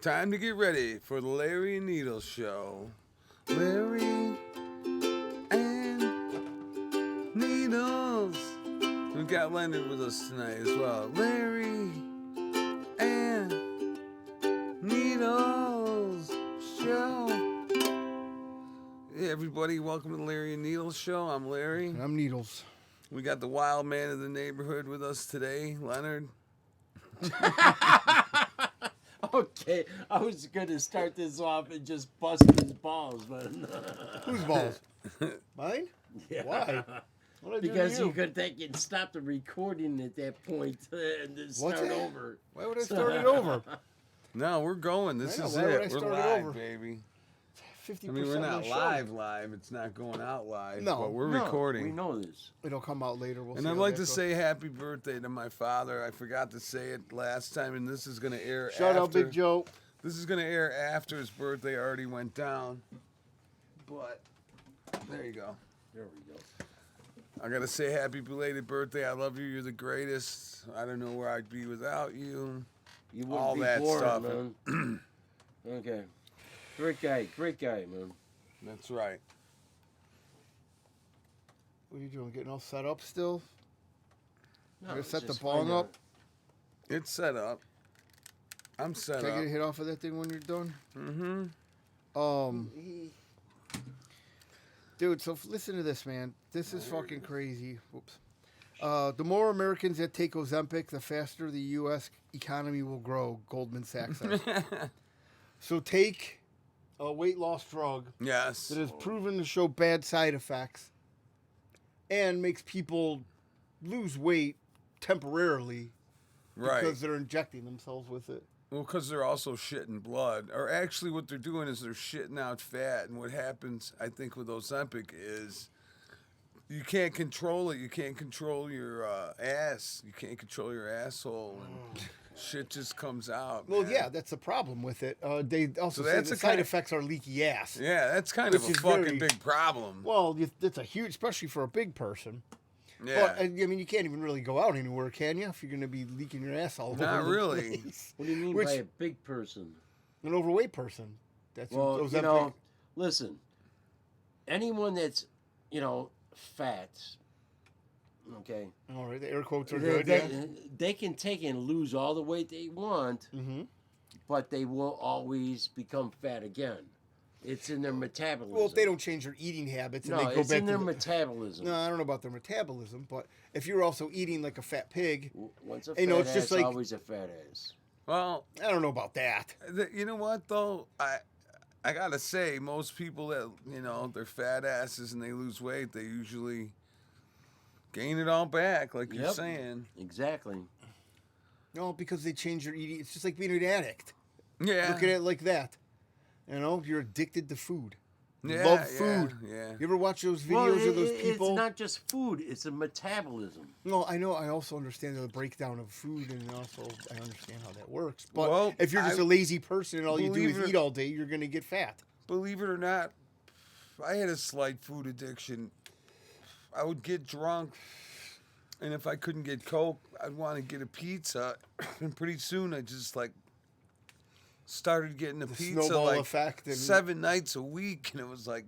Time to get ready for the Larry and Needle Show. Larry and Needles. We've got Leonard with us tonight as well. Larry and Needles Show. Hey everybody, welcome to the Larry and Needles Show. I'm Larry. I'm Needles. We got the wild man of the neighborhood with us today, Leonard. Okay, I was going to start this off and just bust his balls, but Whose balls? Mine? yeah. Why? What did I do Because to you could take and stop the recording at that point and then start that? over. Why would I start it over? No, we're going. This I know, is why would I it. We're start it live, over? baby. 50% I mean, we're of not the show. live. It's not going out live. No. But we're No, recording. We know this. It'll come out later. We'll And see I'd how like that to goes. say happy birthday to my father. I forgot to say it last time, and this is going to air Shout after. out, Big Joe. This is going to air after his birthday already went down. But there you go. There we go. I got to say happy belated birthday. I love you. You're the greatest. I don't know where I'd be without you. You wouldn't All be that born, stuff. man. Okay. Great guy, man. That's right. What are you doing? Getting all set up still? No, You're it's set the just bong kinda- up? It's set up. I'm set Can I up. get a hit off of that thing when you're done? Mm-hmm. Dude, so listen to this, man. This is fucking crazy. Whoops. The more Americans that take Ozempic, the faster the U.S. economy will grow, Goldman Sachs says. So take a weight loss drug Yes. that is proven to show bad side effects and makes people lose weight temporarily Right. because they're injecting themselves with it. Well, because they're also shitting blood. Or actually, what they're doing is they're shitting out fat. And what happens, I think, with Ozempic is you can't control it. You can't control your ass. You can't control your asshole. And shit just comes out. Well, man. yeah, that's the problem with it. They also So say that's the a side kind of- effects are leaky ass. Yeah, that's kind of Which a is fucking very- big problem. Well, it's a huge, especially for a big person. Yeah. But, I mean, you can't even really go out anywhere, can you? If you're going to be leaking your ass all over Not the really. place. What do you mean Which- by a big person? An overweight person. That's Well, what you Ozempic- know, listen. Anyone that's, fat, okay, All right, the air quotes are they, good. they, Yeah. they can take and lose all the weight they want, Mm-hmm. but they will always become fat again. It's in their metabolism. Well, if they don't change their eating habits and no, they go it's back in to their the, metabolism. No, I don't know about their metabolism, but if you're also eating like a fat pig, Once a You know, fat it's ass, just like- always a fat ass. Well, I don't know about that. you know what, though? I got to say, most people that, they're fat asses and they lose weight, they usually gain it all back, like you're Yep. saying. Exactly. No, because they change your eating. It's just like being an addict. Yeah. Look at it like that. You're addicted to food. You Yeah, love food. Yeah. You ever watch those videos Well, of those people? It's not just food; it's a metabolism. No, I know. I also understand the breakdown of food, and also I understand how that works. But Well, if you're just a lazy person and all you do believe is it- eat all day, you're gonna get fat. Believe it or not, I had a slight food addiction. I would get drunk, and if I couldn't get Coke, I'd want to get a pizza. And pretty soon, I just started getting a The pizza snowball like effect and- 7 nights a week, and it was like,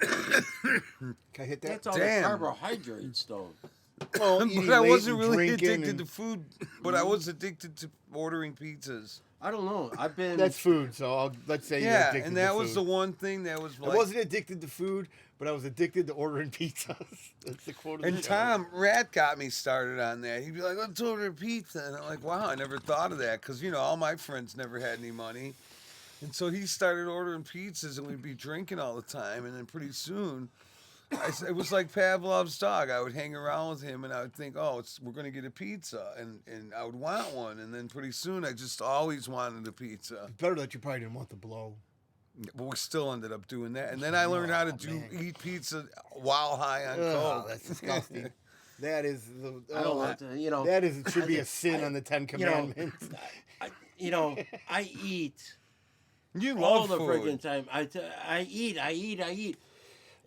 Can I hit that? That's all Damn. the carbohydrates, though. Well, but eating I late wasn't and really drinking addicted and- to food. But I was addicted to ordering pizzas. I don't know. I've been. That's food. So let's say you're Yeah, addicted and to that was food. the one thing that was I like. wasn't addicted to food, but I was addicted to ordering pizzas. That's the quote of the And show. Tom Rat got me started on that. He'd be like, let's order a pizza. And I'm like, wow, I never thought of that. Because, all my friends never had any money. And so he started ordering pizzas and we'd be drinking all the time. And then pretty soon, it was like Pavlov's dog. I would hang around with him and I would think, we're going to get a pizza. And I would want one. And then pretty soon, I just always wanted a pizza. Better that you probably didn't want the blow. But we still ended up doing that. And then I learned how to eat pizza while high on Ugh, Coke. that's disgusting. That is the. I don't want to. That is. It should be a sin on the Ten Commandments. I eat You all love the food. freaking time. I eat.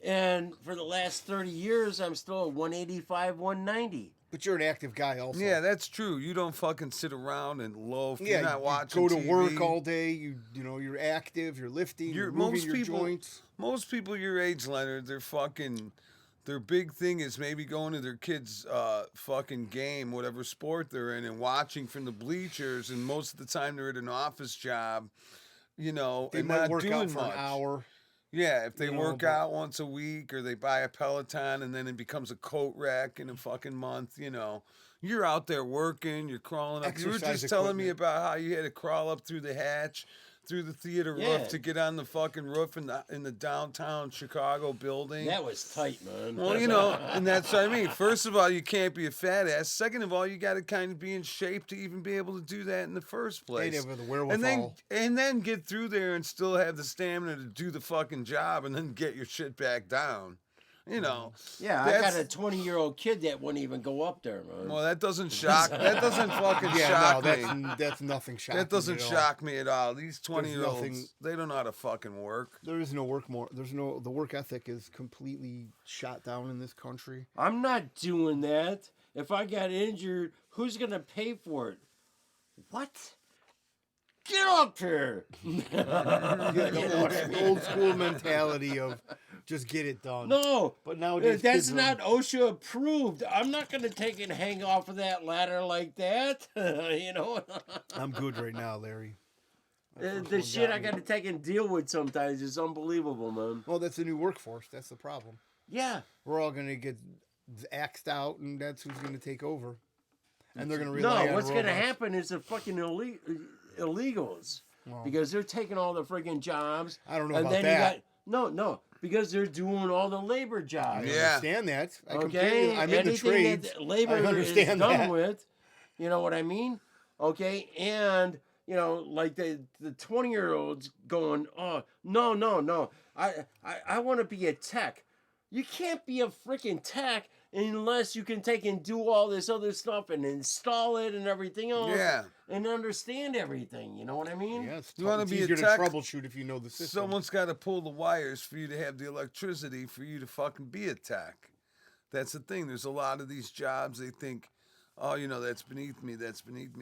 And for the last 30 years, I'm still at 185, 190. But you're an active guy also. Yeah, that's true. You don't fucking sit around and loaf. Yeah, You're not you watching go to TV. work all day. You know, you're active. You're lifting. You're moving most your people, joints. Most people your age, Leonard, their big thing is maybe going to their kids' fucking game, whatever sport they're in, and watching from the bleachers. And most of the time they're at an office job, you know, They and might not work doing out for much. an hour. Yeah, if they You know, work but- out once a week or they buy a Peloton and then it becomes a coat rack in a fucking month, you know. You're out there working, you're crawling up. You were Exercise just telling me equipment. about how you had to crawl up through the hatch, through the theater Yeah. roof to get on the fucking roof in the downtown Chicago building. That was tight, man. Well, you know, and that's what I mean. First of all, you can't be a fat ass. Second of all, you got to kind of be in shape to even be able to do that in the first place. have the wherewithal. And then get through there and still have the stamina to do the fucking job and then get your shit back down. You know. Yeah, I got That's- a 20-year-old kid that wouldn't even go up there, man. Well, that doesn't shock. That doesn't fucking Yeah, shock no, me. that's nothing shocking. That doesn't at all. shock me at all. These nothing- 20-year-olds, they don't know how to fucking work. There is no work more. The work ethic is completely shot down in this country. I'm not doing that. If I got injured, who's going to pay for it? What? Get up here. The old school mentality of just get it done. No, But nowadays that's kids not OSHA approved. I'm not going to take and hang off of that ladder like that. You know, I'm good right now, Larry. the shit I got to take and deal with sometimes is unbelievable, man. Well, that's a new workforce. That's the problem. Yeah. We're all going to get axed out, and that's who's going to take over. And they're going to rely on No, what's going to robots. happen is the fucking illegals. Well, Because they're taking all the freaking jobs. I don't know and about then that. You got, no, because they're doing all the labor jobs. I Yeah. understand that. I Okay, completely, I'm in the anything trades. that labor I is understand done that. with, you know what I mean? Okay, and you know, like the 20-year-olds going, oh no, I want to be a tech. You can't be a freaking tech unless you can take and do all this other stuff and install it and everything else. Yeah. And understand everything. You know what I mean? Yeah, it's You tough. wanna It's be a easier tech? to troubleshoot if you know the system. Someone's got to pull the wires for you to have the electricity for you to fucking be a tech. That's the thing. There's a lot of these jobs, they think, oh, you know, that's beneath me.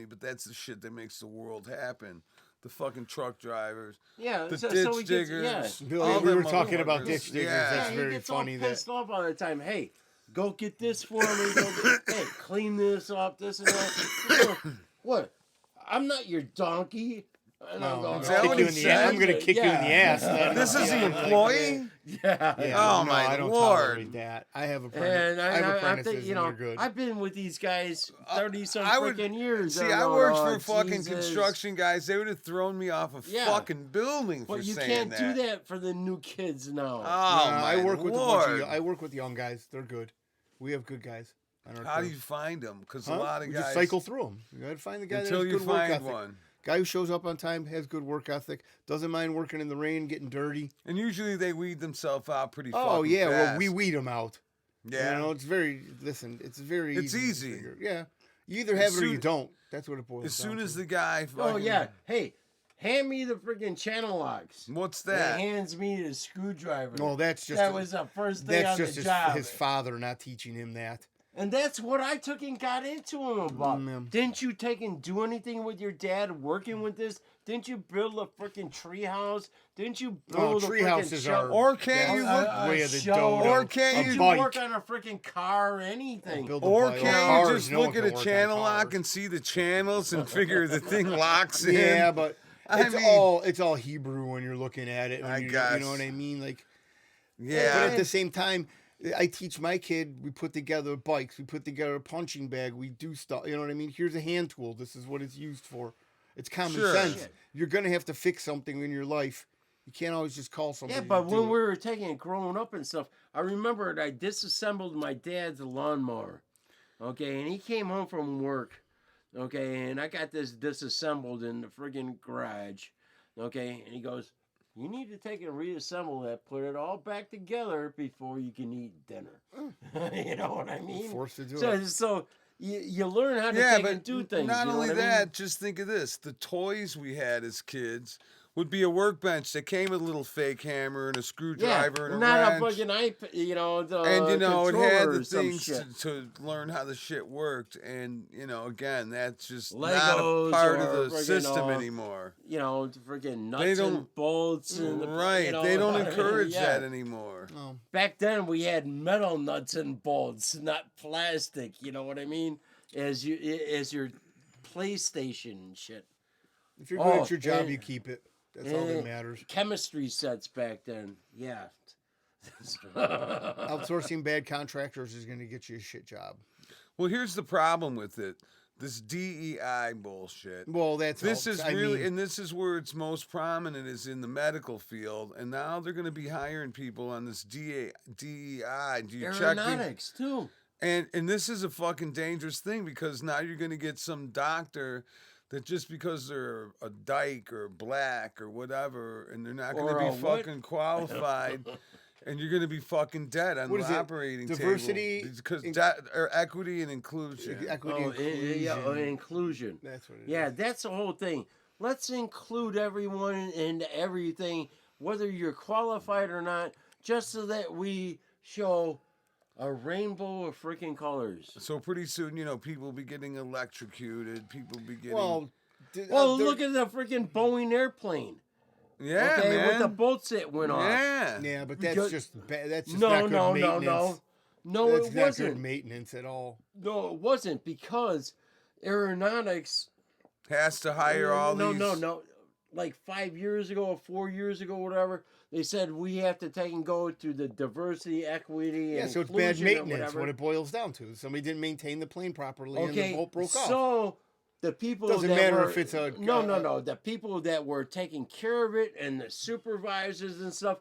But that's the shit that makes the world happen. The fucking truck drivers, Yeah. the so ditch he gets, diggers. yeah. Billy, all we them were talking about motherfuckers. ditch diggers. Yeah. That's he very gets funny all that- pissed off all the time. Hey, go get this for me. Hey, clean this up, this and that. What? I'm not your donkey. And I'm No, going, I'm Is that gonna what kick you he in the said? ass. I'm gonna kick you in the ass. then. This is Yeah, the like employee? Yeah. that. Oh, no, my I don't Lord. tolerate that. I have apprentices. And I have I apprentices, think, you know, and they're good. I've been with these guys 30-some I would- freaking years. See, and I I'm worked going, for fucking Jesus. construction guys. They would have thrown me off a Yeah. fucking building for But you saying can't do that for the new kids now. Oh, Nah, my I work with Lord. I work with young guys. They're good. We have good guys. on our How crew. do you find them? Because Huh? a lot of we guys just cycle through them. You got to find the guy until that has you good work find ethic. one. Guy who shows up on time, has good work ethic, doesn't mind working in the rain, getting dirty. And usually they weed themselves out pretty Oh fucking yeah, well fast. we weed them out. Yeah. You know, it's very it's very It's to easy. figure. Yeah, you either have it or you soon- don't. That's what it boils As down soon to. as the guy Oh fucking, yeah. Hey, hand me the freaking channel locks. What's He that? hands me the screwdriver. No, that's just that was the first thing that's on just the his, job. his father not teaching him that. And that's what I took and got into him about. Mm. Didn't you take and do anything with your dad working with this? Didn't you build a freaking tree house? Didn't you build a tree freaking houses show- are Or can't you that's look? way of the show- dodo. Or can't Didn't you- you bike. work on a freaking car or anything? Build a Or bike. can't Cars, you just no one look at can a work on channel lock cars. and see the channels and figure the thing locks in? Yeah, but I it's mean- it's all Hebrew when you're looking at it. When I you guess. know what I mean? Like, Yeah. but at the same time, I teach my kid. We put together bikes. We put together a punching bag. We do stuff. You know what I mean? Here's a hand tool. This is what it's used for. It's common Sure. sense. Shit. You're gonna have to fix something in your life. You can't always just call somebody. Yeah, but to do when it. we were taking it growing up and stuff, I remember I disassembled my dad's lawnmower. Okay, and he came home from work. Okay, and I got this disassembled in the friggin' garage. Okay, and he goes, "You need to take and reassemble that, put it all back together before you can eat dinner." You know what I mean? Forced to do so, it. so you learn how to Yeah, take but and do things. not you know only what I mean? that, just think of this: the toys we had as kids would be a workbench that came with a little fake hammer and a Yeah, screwdriver and a not wrench. a fucking iPad, you know, the And it had controller the or some things shit. to learn how the shit worked. And again, that's just not Legos a part or of the friggin', system anymore. You know, freaking They nuts and don't- bolts and Right. You know, They don't encourage yeah. that anymore. Oh. Back then we had metal nuts and bolts, not plastic. You know what I mean? As your PlayStation and shit. If you're good Oh, at your job, and- you keep it. That's all that and matters. Chemistry sets back then, yeah. Outsourcing bad contractors is going to get you a shit job. Well, here's the problem with it. This DEI bullshit. Well, that's This all. is I really, mean, and this is where it's most prominent is in the medical field. And now they're going to be hiring people on this DEI. Do you check the, Aeronautics too. and this is a fucking dangerous thing because now you're going to get some doctor that just because they're a dyke or black or whatever, and they're not going Or to a be what? fucking qualified. And you're going to be fucking dead on What the is it? operating Diversity, table. Because in- or equity and inclusion. equity Yeah, inclusion. inclusion. That's what it is. Yeah, that's the whole thing. Let's include everyone in everything, whether you're qualified or not, just so that we show a rainbow of freaking colors. So pretty soon, people will be getting electrocuted. People will be getting... Well, Well, look at the freaking Boeing airplane. yeah, Okay, man. with the bolts that went off. Yeah. yeah, but that's Because- just that's just No, not good no, no, maintenance. no. No, That's it not good wasn't. maintenance at all. No, it wasn't because aeronautics. Has to hire all no, these... No. Like 5 years ago or 4 years ago, whatever, they said we have to take and go to the diversity, equity, Yeah, and so it's bad inclusion or maintenance. whatever. What it boils down to. Somebody didn't maintain the plane properly, and the Okay, bolt broke off. so the people Doesn't that matter were, if it's a- no, the people that were taking care of it and the supervisors and stuff,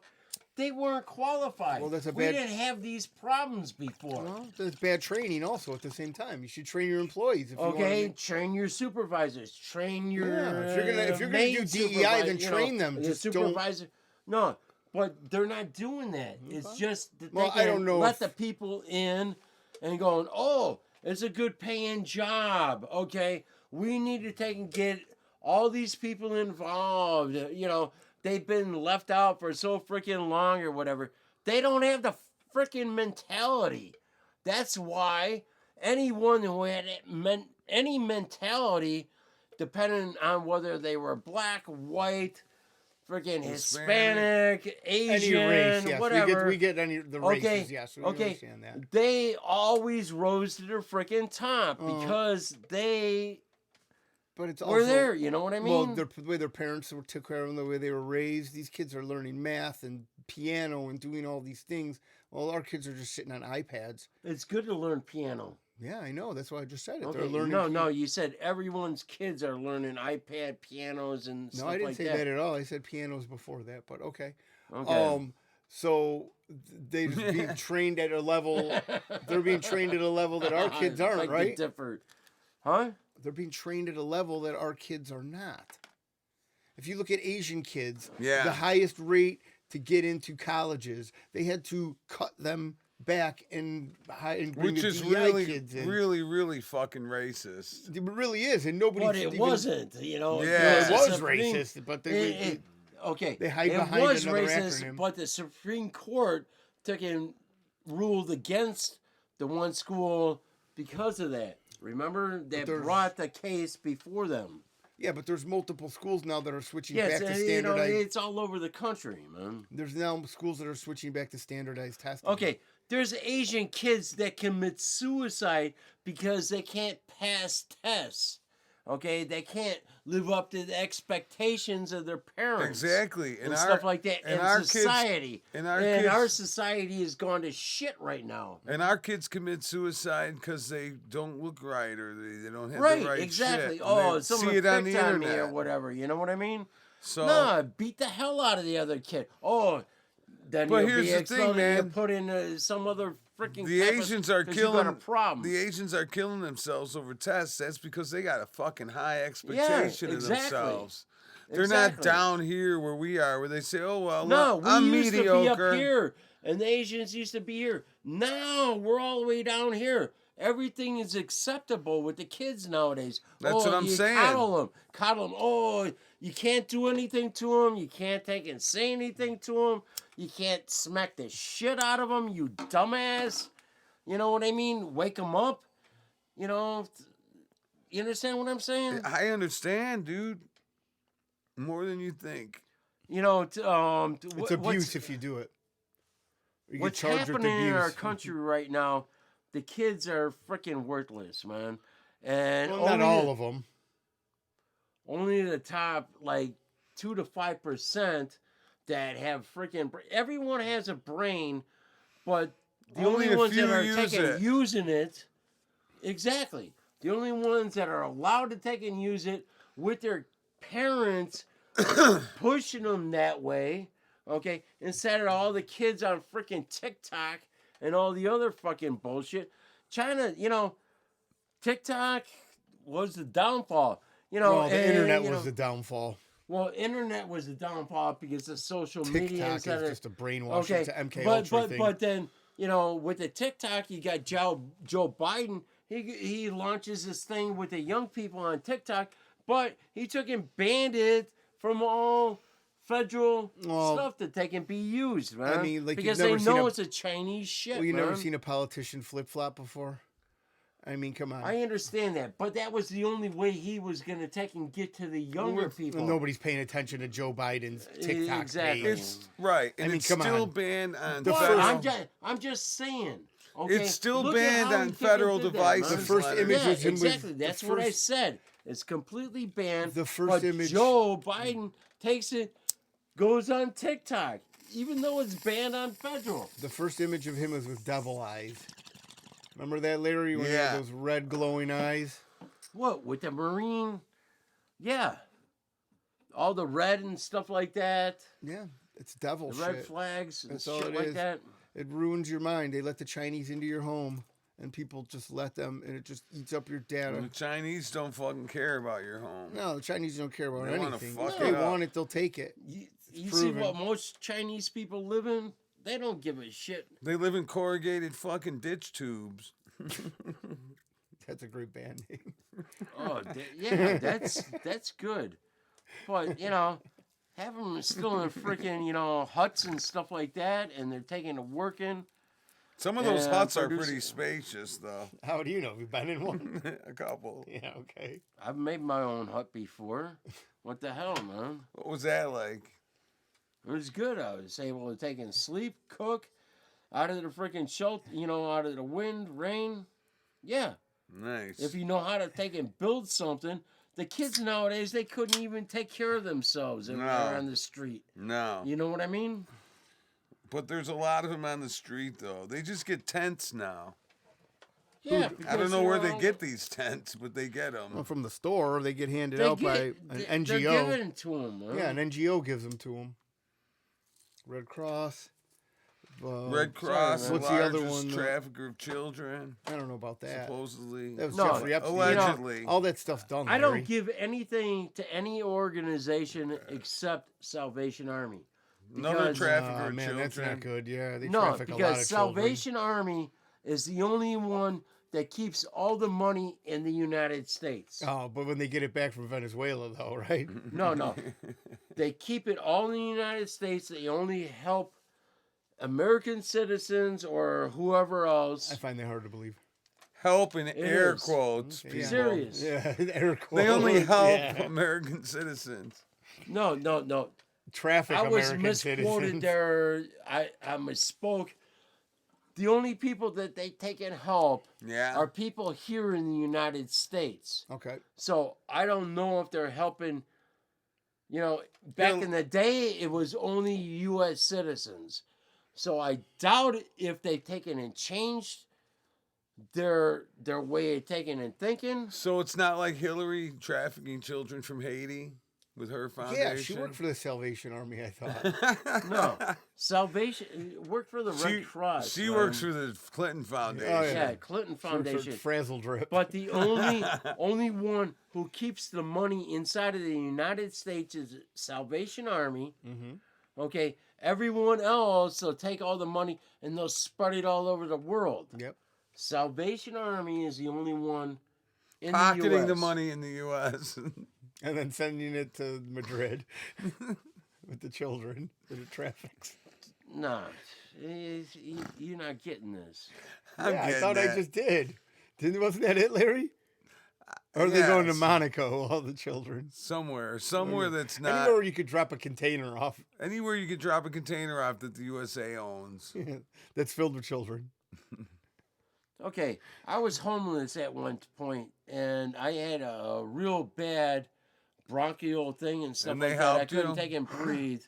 they weren't qualified. Well, that's a we bad- didn't have these problems before. Well, that's bad training also at the same time. You should train your employees. If you Okay, wanna train your supervisors. Train your Yeah, if you're gonna do main DEI, then supervi- you train know, them. the Just don't- supervisor. No, but they're not doing that. It's just that Well, they I can don't know let if- the people in and going, oh, it's a good paying job. Okay, we need to take and get all these people involved. They've been left out for so freaking long or whatever. They don't have the freaking mentality. That's why anyone who had any mentality, depending on whether they were black, white, freaking Hispanic, any Asian, race, yes. whatever. We get any the Okay, races, yes. We okay. understand that. They always rose to the freaking top Uh-huh. because they But it's were also there. You know what I mean? well, the way their parents took care of them, the way they were raised. These kids are learning math and piano and doing all these things. Well, our kids are just sitting on iPads. It's good to learn piano. Yeah, I know. That's why I just said it. Okay. They're learning. No, you said everyone's kids are learning iPad pianos and No, stuff I didn't like say that at all. I said pianos before that, but okay. Okay. So they just being trained at a level. They're being trained at a level that our kids aren't, Like right? Different. Huh? They're being trained at a level that our kids are not. If you look at Asian kids, Yeah. the highest rate to get into colleges, they had to cut them back and bring Which the is DEI kids in. really fucking racist. It really is, and nobody. But it even- wasn't, Yeah. It the was Supreme- racist, but okay, they hide it behind was another racist, acronym. but the Supreme Court took and ruled against the one school because of that. Remember, they there's- brought the case before them. Yeah, but there's multiple schools now that are switching Yes, back to and, standardized. it's all over the country, man. There's now schools that are switching back to standardized testing. Okay, there's Asian kids that commit suicide because they can't pass tests. Okay, they can't live up to the expectations of their parents. Exactly. And stuff like that. And our society. Kids, our society has gone to shit right now. and our kids commit suicide because they don't look right or they don't have Right, the right exactly. shit. Oh, They someone see it on the picked on me or internet. whatever. You know what I mean? So No, beat the hell out of the other kid. Oh, then But you'll here's be the thing, expelled and you'll man. put in some other freaking the campus Asians are 'cause you got a killing problem. the Asians are killing themselves over tests. That's because they got a fucking high expectation of exactly. themselves. They're Exactly. not down here where we are, where they say, "Oh well, No, look, we I'm used mediocre." to be up here, and the Asians used to be here. Now we're all the way down here. Everything is acceptable with the kids nowadays. That's what I'm you saying. Coddle them. Oh, You can't do anything to them. You can't take and say anything to them. You can't smack the shit out of them, you dumbass. You know what I mean? Wake them up. You know, you understand what I'm saying? I understand, dude. More than you think. You know, It's abuse if you do it. You get what's charged with happening in our abuse. country right now, the kids are freaking worthless, man. And Well, not all of them. only the top, like, 2 to 5% that have freaking... Everyone has a brain, but the Only only a ones few that are use it. using it... Exactly. The only ones that are allowed to take and use it with their parents pushing them that way, okay, instead of all the kids on freaking TikTok and all the other fucking bullshit. China, you know, TikTok was the downfall. You know, Well, the and, internet you was know, the downfall. Well, internet was the downfall because of social media. TikTok instead is of- just a brainwash. Okay, It's an MK but Ultra but thing. but then you know with the TikTok, you got Joe Biden. He launches this thing with the young people on TikTok, but he took and banned it from all federal stuff that they can be used, man. I mean, like, you've because they never seen know a- it's a Chinese shit. Well, you man. never seen a politician flip flop before? I mean, come on. I understand that, but that was the only way he was gonna take and get to the younger people. Nobody's paying attention to Joe Biden's TikTok Exactly. page. It's right, and I mean, it's come still on. banned on The federal. first- I'm just saying. Okay? It's still Look at banned how on he federal fucking did that, devices. man. The first Leonard. image Yeah, was him with exactly. the That's what I first- said. It's completely banned. The first but image- Joe Biden takes it, goes on TikTok, even though it's banned on federal. The first image of him was with devil eyes. Remember that, Larry, when he Yeah. had those red glowing eyes? What with the Marine? Yeah, all the red and stuff like that. Yeah, it's devil The red shit. flags and That's all shit it like is. that. It ruins your mind. They let the Chinese into your home, and people just let them, and it just eats up your data. The Chinese don't fucking care about your home. No, the Chinese don't care about They wanna anything. fuck If they it up. want it, they'll take it. You see proven. what most Chinese people live in? They don't give a shit. They live in corrugated fucking ditch tubes. That's a great band name. Oh, yeah, that's good. But, you know, have them still in freaking, you know, huts and stuff like that, and they're taking to working. Some of those Yeah, huts are produce- pretty spacious, though. How do you know? Have you been in one? A couple. Yeah, okay. I've made my own hut before. What the hell, man? What was that like? It was good. I was able to take and sleep, cook, out of the freaking shelter, you know, out of the wind, rain. Yeah. Nice. If you know how to take and build something, the kids nowadays, they couldn't even take care of themselves if No. they're on the street. No. You know what I mean? But there's a lot of them on the street, though. They just get tents now. Yeah. I don't because, know you where they know, get these tents, but they get them. Well, from the store, they get handed they out by get- an They're NGO. giving it to them, man. Yeah, an NGO gives them to them. Red Cross. Red Cross, man. the What's the other largest one? trafficker of children, I don't know about that. supposedly. That was No, Jeffrey Epstein. Allegedly. All that stuff's done. I Larry. don't give anything to any organization except Salvation Army. Another because- trafficker Oh, of man, children. that's not good. Yeah, they No, traffic a lot because of Salvation Army is the only one that keeps all the money in the United States. children. Oh, but when they get it back from Venezuela, though, right? No. They keep it all in the United States. They only help American citizens or whoever else. I find that hard to believe. Help in air is. quotes. Yeah. people. Serious. Yeah, air quotes. They only help Yeah. American citizens. No. Traffic I was American misquoted citizens. there. I misspoke. The only people that they take in help Yeah. are people here in the United States. Okay. So I don't know if they're helping. You know, back know- in the day, it was only U.S. citizens. So I doubt if they've taken and changed their way of taking and thinking. So it's not like Hillary trafficking children from Haiti with her foundation. Yeah, she worked for the Salvation Army, I thought. No, Salvation worked for the She, Red Cross. she man. works for the Clinton Foundation. Oh, Yeah, Clinton She worked for Foundation. Frazzle Drip. But the only one who keeps the money inside of the United States is Salvation Army. Mm-hmm. Okay, everyone else will take all the money and they'll spread it all over the world. Yep. Salvation Army is the only one in Pocketing the US. the money in the U.S. And then sending it to Madrid with the children that it traffics. No, you're not getting this. I'm Yeah, I getting thought I that. just did. Wasn't that it, Larry? Or are they going to Yes. Monaco, all the children? Somewhere that's not Anywhere where you could drop a container off anywhere you could drop a container off that the USA owns. that's filled with children. Okay, I was homeless at one point, and I had a real bad bronchial thing and stuff And they like that. I helped couldn't you? take and breathe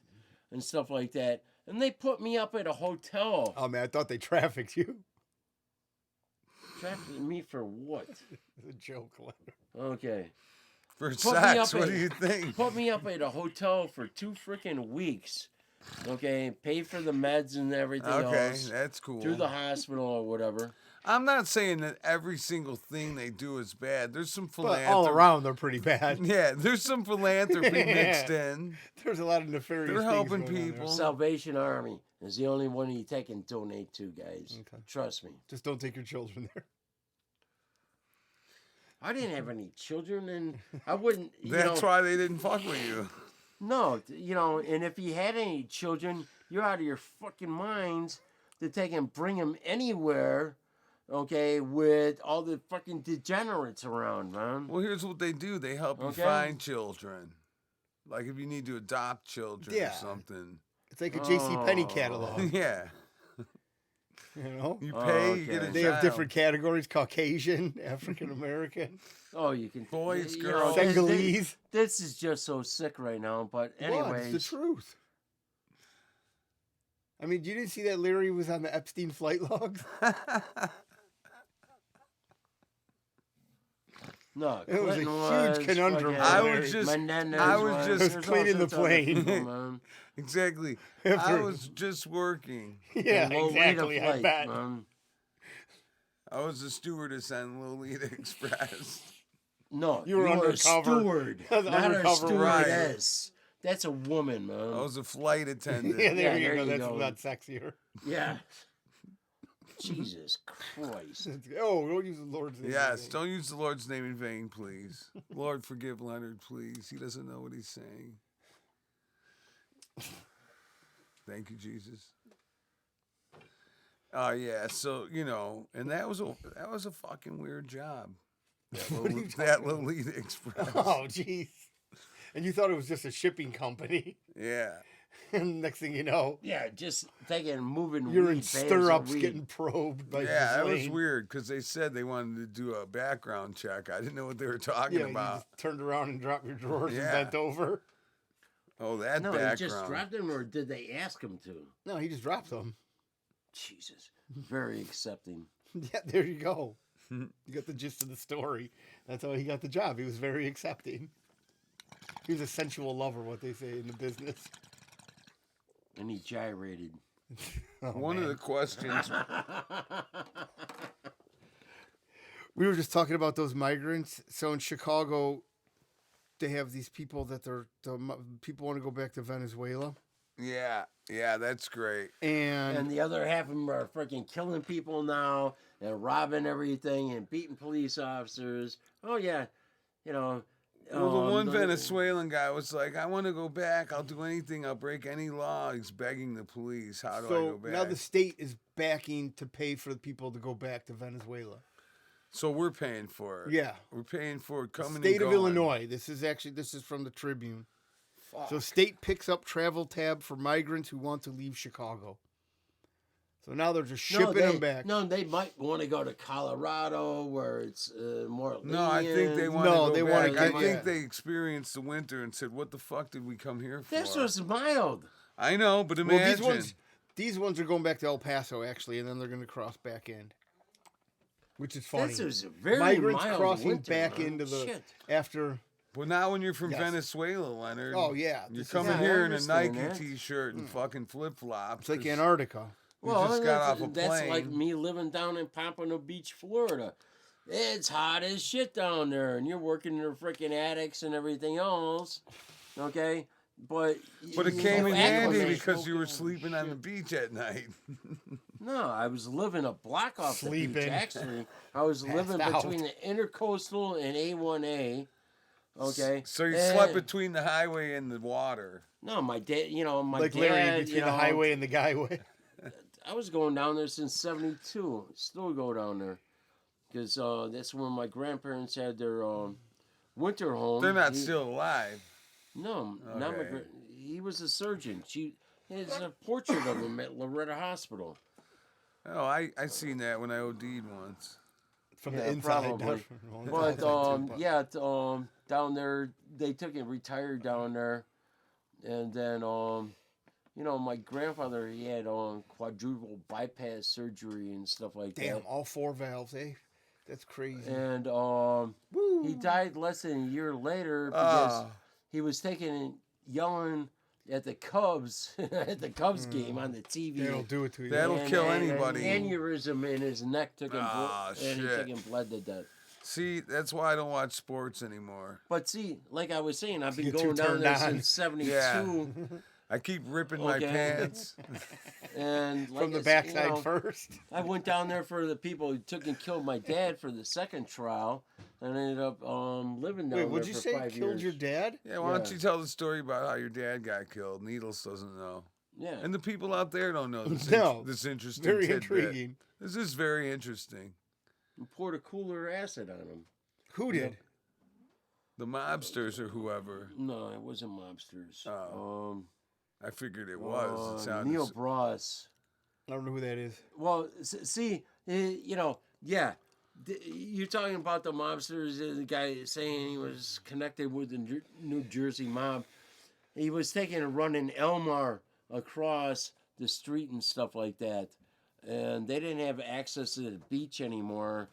and stuff like that. And they put me up at a hotel. Oh, man, I thought they trafficked you. Trafficking me for what? It's a joke, Leonard. Okay. For me sex, up what at- do you think? Put me up at a hotel for 2 freaking weeks. Okay, paid for the meds and everything Okay, else. that's cool. Through the hospital or whatever. I'm not saying that every single thing they do is bad. There's some But philanthropy. all around, they're pretty bad. Yeah, there's some philanthropy mixed in. There's a lot of nefarious They're things helping going on there. people. Salvation Army is the only one you take and donate to, guys. Okay. Trust me. Just don't take your children there. I didn't have any children, and I wouldn't. That's why they didn't fuck with you. No, and if you had any children, you're out of your fucking minds to take and bring them anywhere, okay, with all the fucking degenerates around, man. Well, here's what they do. They help you Okay. find children. Like if you need to adopt children Yeah. or something. It's like a J.C. Penney Oh. catalog. Yeah. You know, You Oh, pay, you get okay. a they child. have different categories: Caucasian, African American, Oh, you can. Boys, you know, girls. this- Senegalese. This is just so sick right now, but What? It's anyways. the truth. I mean, you didn't see that Larry was on the Epstein flight logs? No, It was a Clinton huge conundrum fucking- I for was just- Menendez I was just- there's all cleaning the sorts of other plane. people, man. Exactly. I After- was just working. Yeah, The Lolita exactly. I flight, bet. man. I was a stewardess on Lolita Express. No, You were a undercover. steward, That's not a undercover, right. stewardess. That's a woman, man. I was a flight attendant. Yeah, there Yeah, you there go. you That's go. a lot sexier. Yeah. Jesus Christ. Oh, don't use the Lord's name. Yes, don't use the Lord's name in vain, please. Lord, forgive Leonard, please. He doesn't know what he's saying. Thank you, Jesus. Oh yeah, so and that was a fucking weird job. That Lolita Express. Oh, jeez. And you thought it was just a shipping company. Yeah. And next thing you know, Yeah, just taking and moving. you're in weed, bales of stirrups weed. getting probed by Yeah, that was Ghislaine. weird because they said they wanted to do a background check. I didn't know what they were talking Yeah, you about. just turned around and dropped your drawers Yeah. and bent over. Oh, that No, background. he just dropped him, or did they ask him to? No, he just dropped them. Jesus, very accepting. Yeah, there you go. You got the gist of the story. That's how he got the job. He was very accepting. He was a sensual lover, what they say in the business. And he gyrated. Oh, One of man. the questions. We were just talking about those migrants. So in Chicago, they have these people that people want to go back to Venezuela. Yeah, that's great. And the other half of them are freaking killing people now and robbing everything and beating police officers. Oh yeah, Well, the one Venezuelan guy was like, I want to go back. I'll do anything. I'll break any law. He's begging the police. How do I go so back? now the state is backing to pay for the people to go back to Venezuela. So we're paying for it. Yeah. We're paying for it coming State and of going. Illinois. This is from the Tribune. Fuck. So state picks up travel tab for migrants who want to leave Chicago. So now they're just shipping them back. No, they might want to go to Colorado where it's more lenient. No, I think they want No, to they go wanna back. get- I think yeah. they experienced the winter and said, what the fuck did we come here for? This was mild. I know, but Well, imagine. these ones are going back to El Paso actually, and then they're going to cross back in, which is funny. This was a very Migrants mild crossing winter, back man. into the Shit. after. Well, now when you're from Yes. Venezuela, Leonard. Oh yeah, You're this is- coming Yeah, I here in a understand Nike that. t-shirt and fucking flip-flops. It's like 'cause Antarctica. we just got off a that's like plane. me living down in Pompano Beach, Florida. It's hot as shit down there, and you're working in your freaking attics and everything else. Okay, but But it you came in handy acclimate. because you were sleeping on the beach at night. No, I was living a block off the beach. Sleeping. Actually, I was living out. between the Intercoastal and A1A. Okay. So you And- slept between the highway and the water. No, my dad. My Like dad. Larry between the highway and the guyway. I was going down there since '72. Still go down there, because that's when my grandparents had their winter home. They're not still alive. No, not my. Okay. He was a surgeon. There's a portrait of him at Loretta Hospital. Oh, I seen that when I OD'd once. From Yeah, the inside. probably. not from the But outside, down there they took him retired down there, and then my grandfather, he had quadruple bypass surgery and stuff like Damn, that. all 4 valves, eh? That's crazy. And Woo. he died less than a year later because Oh, he was yelling at the Cubs at the Cubs game on the TV. That'll do it to you. That'll kill An anybody. aneurysm in his neck took him, Ah, and he shit. took him bled to death. see, that's why I don't watch sports anymore. But see, like I was saying, I've been You're too going down turned there on. since '72, Yeah. I keep ripping my Okay. pants. and like From the I said, backside first. I went down there for the people who took and killed my dad for the second trial, and I ended up living down Wait, there what'd you for say? 5 Killed years. your dad? Yeah, why don't Yeah. you tell the story about how your dad got killed? Needles doesn't know. Yeah, And the people out there don't know this, No. this interesting Very tidbit. intriguing. This is very interesting. and poured a cooler acid on him. Who did? The mobsters or whoever. No, it wasn't mobsters. Oh. I figured it was. It sounded Neil Bras. I don't know who that is. Well, see, yeah. You're talking about the mobsters, the guy saying he was connected with the New Jersey mob. He was taking a run in Elmar across the street and stuff like that. And they didn't have access to the beach anymore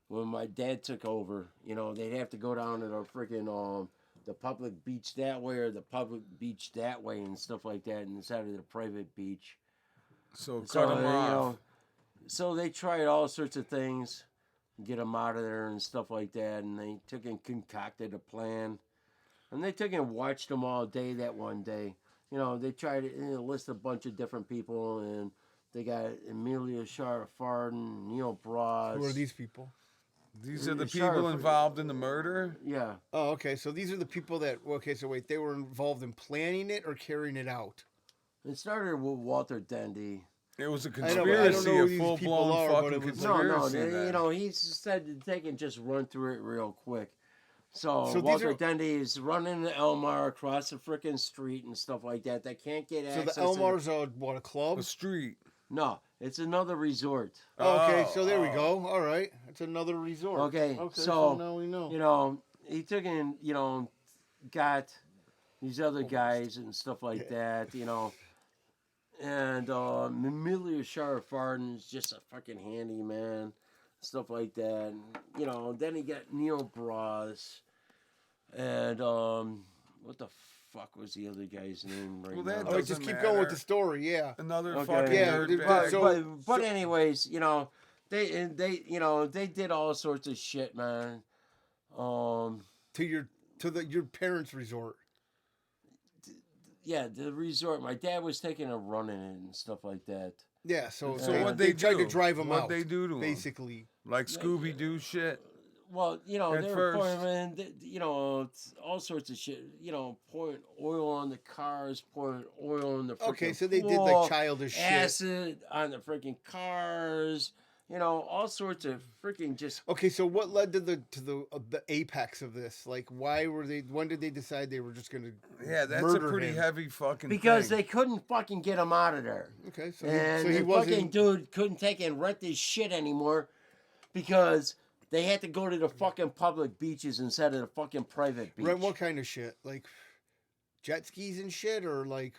when my dad took over. They'd have to go down to the freaking the public beach that way or the public beach that way and stuff like that instead of the private beach. So cut So, them off. so they tried all sorts of things, get them out of there and stuff like that, and they took and concocted a plan. And they took and watched them all day that one day. They tried to list a bunch of different people, and they got Amelia Farden, Neil Bras. Who are these people? These are the Sorry people for- involved in the murder? Yeah. Oh, okay. So these are the people that. Okay, so wait, they were involved in planning it or carrying it out. It started with Walter Dendy. It was a I know, but I don't conspiracy, know who a these full people blown are, but fucking it was- No, conspiracy. then. he said that they can just run through it real quick. So these Walter are- Dendy is running the Elmar across the frickin' street and stuff like that. They can't get So the access. Elmar's a club? A street. No, it's another resort. Oh, okay, so there we oh. go. All right, it's another resort. Okay, so so, now we know. He took in, got these other guys and stuff like that, and Amelia Farden is just a fucking handyman, stuff like that. And, then he got Neil Bras, and what the fuck was the other guy's name right Well, that now? All right, just doesn't keep going with matter. the story. Yeah. Another Okay. fucking Yeah, dirtbag. so- but anyways, they did all sorts of shit, man. To your parents' resort. Yeah, the resort. My dad was taking a run in it and stuff like that. Yeah. So So Yeah. what they they tried do? to drive him What out. they do to him? basically. Like Scooby Doo shit. Well, At they were first. pouring, it's all sorts of shit. Pouring oil on the cars, pouring oil on the freaking Okay, so they did floor, like childish shit. acid on the freaking cars. All sorts of freaking just. Okay, so what led to the apex of this? Like, why were they? When did they decide they were just gonna? Yeah, that's a murder pretty him? heavy fucking Because thing. they couldn't fucking get him out of there. Okay, so And he the fucking wasn't. dude couldn't take and rent this shit anymore because they had to go to the fucking public beaches instead of the fucking private beach. Rent what kind of shit? Like jet skis and shit, or like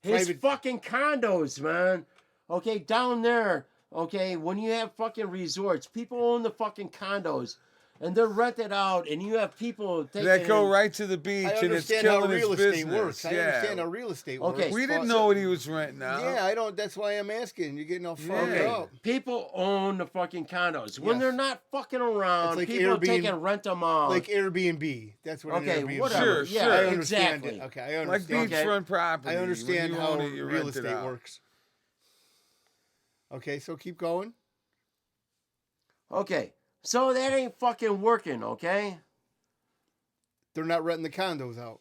His private? fucking condos, man. Okay, down there. Okay, when you have fucking resorts, people own the fucking condos, and they're rented out, and you have people taking That go in- right to the beach I and it's understand how killing his real estate business. works. I yeah. understand how real estate works. Okay. We didn't know what he was renting out. Yeah, I don't. That's why I'm asking. You're getting all fucked Yeah. up. People own the fucking condos. When Yes. they're not fucking around, It's like people Airbnb- take and rent them out. Like Airbnb. That's what Okay, an Airbnb whatever. is. Sure, yeah, sure. I understand exactly. it. Okay, I Like understand. beachfront property. I understand When you how own it, you real rent it estate out. works. Okay, so keep going. Okay, so that ain't fucking working, okay? They're not renting the condos out.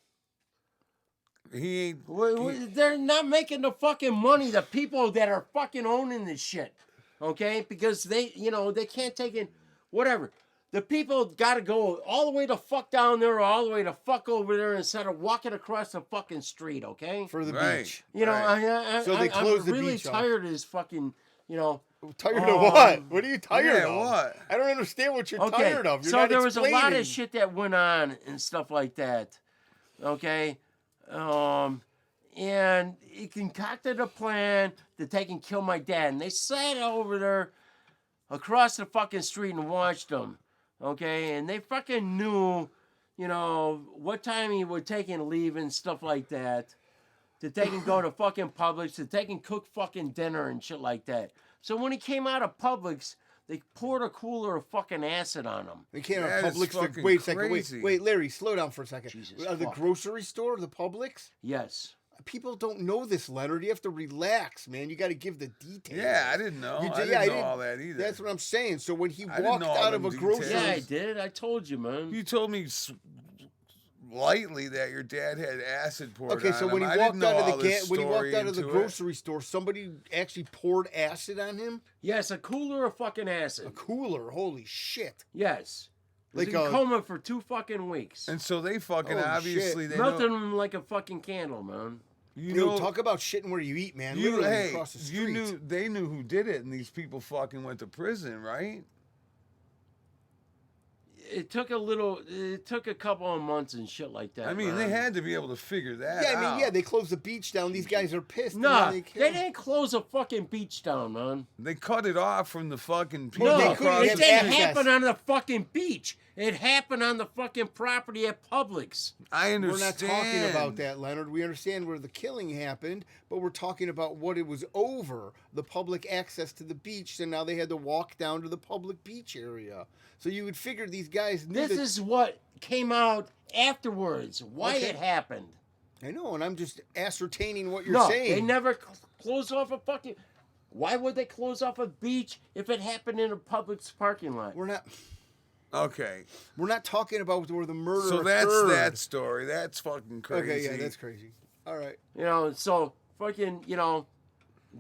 He ain't. They're not making the fucking money. The people that are fucking owning this shit, okay? Because they, they can't take in whatever. The people got to go all the way to fuck down there, or all the way to fuck over there, instead of walking across the fucking street, okay? For the Right. beach. So they close I'm the really beach off. tired of this fucking, Tired of what? What are you tired Yeah, of? what? I don't understand what you're Okay, tired of. You're so not there was a lot explaining. of shit that went on and stuff like that. Okay, and he concocted a plan to take and kill my dad, and they sat over there across the fucking street and watched him. Okay, and they fucking knew, what time he would take and leave and stuff like that, to take and go to fucking Publix, to take and cook fucking dinner and shit like that. So when he came out of Publix, they poured a cooler of fucking acid on him. They came That to is Publix. fucking Wait a second. crazy. Wait, Larry, slow down for a second. Jesus The fuck. grocery store, the Publix? Yes. People don't know this, Leonard. You have to relax, man. You got to give the details. Yeah, I didn't know. You I did- didn't yeah, I know didn't- all that either. That's what I'm saying. So when he I didn't walked know all out of them a grocery, details. Yeah, I did. I told you, man. You told me lightly that your dad had acid poured okay, on so him. when he I walked didn't know out all of the this when he walked story out of the into it. grocery store, somebody actually poured acid on him. Yes, a cooler of fucking A acid. cooler. Holy shit! Yes. Was Like in a- coma for 2 fucking weeks. And so they fucking Holy obviously shit. they Melted know. him like a fucking candle, man. You Yo, know, talk about shitting where you eat, man. you Literally hey, across the street. you knew they knew who did it, and these people fucking went to prison, right? It took a couple of months and shit like that. I mean, man. they had to be able to figure that Yeah, out. I mean, yeah, they closed the beach down. These guys are pissed. and No, then they kill 'em. didn't close a fucking beach down, man. They cut it off from the fucking people Well, No, they couldn't across it have the didn't access. happen on the fucking beach. It happened on the fucking property at Publix. I We're not understand. talking about that, Leonard. We understand where the killing happened, but we're talking about what it was over, the public access to the beach, and now they had to walk down to the public beach area. So you would figure these guys knew This that- is what came out afterwards. Why Okay. it happened. I know, and I'm just ascertaining what you're No, saying. they never closed off a fucking. Why would they close off a beach if it happened in a Publix parking lot? We're Okay, not talking about where the murder so that's occurred. that story. That's fucking crazy. Okay, yeah, that's crazy. All right. So fucking,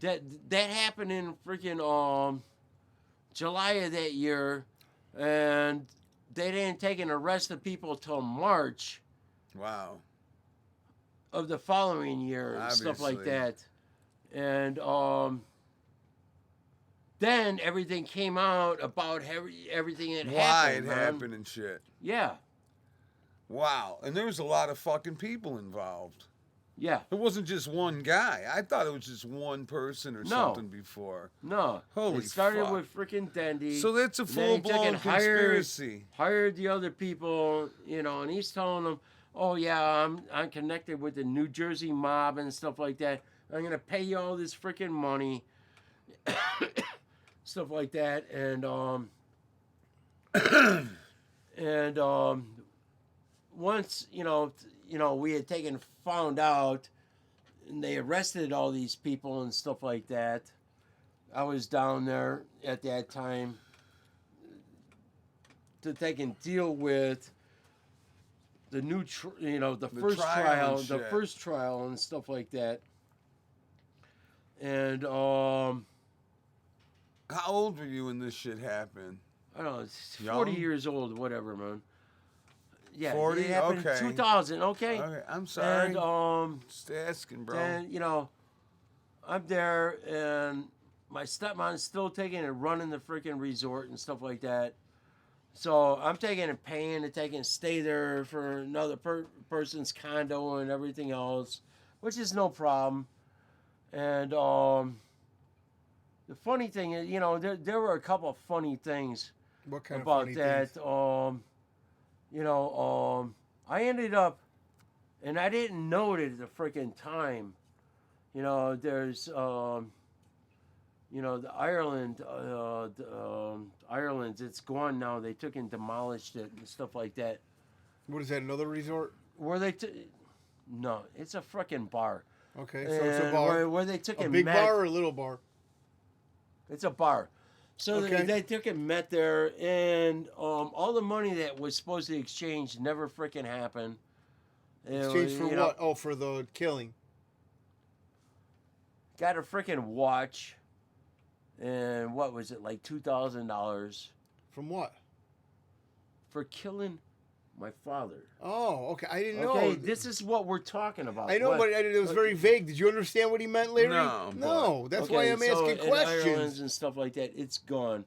that happened in freaking July of that year, and they didn't take and arrest the people till March Wow. of the following year and stuff like Obviously. that. And then everything came out about everything that Why happened. it man. happened and shit. Yeah, Wow. And there was a lot of fucking people involved. yeah. It wasn't just one guy. I thought it was just one person or No. something before. No. Holy it started fuck. with freaking Dendy. So that's a And then he took full-blown and conspiracy. Hired the other people, and he's telling them, "Oh yeah, I'm connected with the New Jersey mob and stuff like that. I'm gonna pay you all this freaking money, stuff like that." And once we had found out, and they arrested all these people and stuff like that. I was down there at that time to take and deal with the new, the first trial and the shit. first trial and stuff like that. And How old were you when this shit happened? I don't know, it's Young? 40 years old, whatever, man. Yeah, 40? it happened Okay. in 2000, okay? Okay, I'm sorry. And Just asking, bro. then, I'm there, and my stepmom's still taking and running the freaking resort and stuff like that. So I'm taking and paying to take and stay there for another person's condo and everything else, which is no problem. And the funny thing is, there were a couple of funny things What kind about of funny that. things? I ended up, and I didn't know it at the freaking time. There's, the Ireland, it's gone now. They took and demolished it and stuff like that. What is that? Another resort? Where they no, it's a freaking bar. Okay, so it's a And bar. Where they took A and big met- bar or a little bar? It's a bar. So Okay. they took and met there, and all the money that was supposed to exchange never freaking happened. Exchange for You know, what? Oh, for the killing. got a freaking watch, and what was it, like $2,000 From what? for killing my father. Oh, okay. I didn't Okay, know. this is what we're talking about. I know, What- but it was very vague. Did you understand what he meant, Larry? No, No, that's okay, why I'm so asking in Ireland's questions. and stuff like that. It's gone.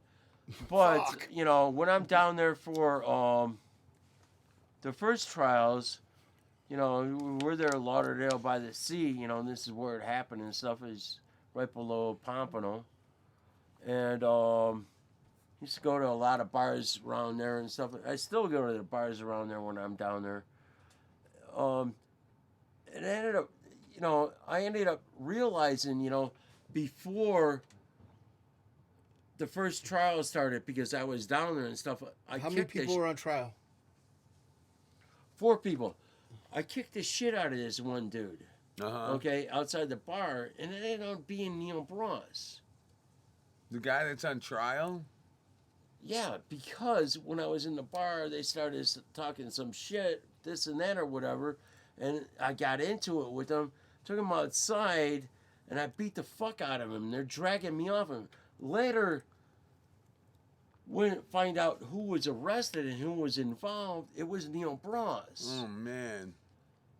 But Fuck. you know, when I'm down there for the first trials, you know, we're there in Lauderdale by the sea. You know, and this is where it happened and stuff. Is right below Pompano, and used to go to a lot of bars around there and stuff. I still go to the bars around there when I'm down there. It ended up, you know, I ended up realizing, you know, before the first trial started, because I was down there and stuff. How many people were on trial? 4 people. I kicked the shit out of this one dude. Uh-huh. Okay, outside the bar, and it ended up being Neil Bros. The guy that's on trial? Yeah, because when I was in the bar, they started talking some shit, this and that or whatever, and I got into it with them, took them outside, and I beat the fuck out of them. They're dragging me off him. Later, when find out who was arrested and who was involved, it was Neil Bros. Oh, man.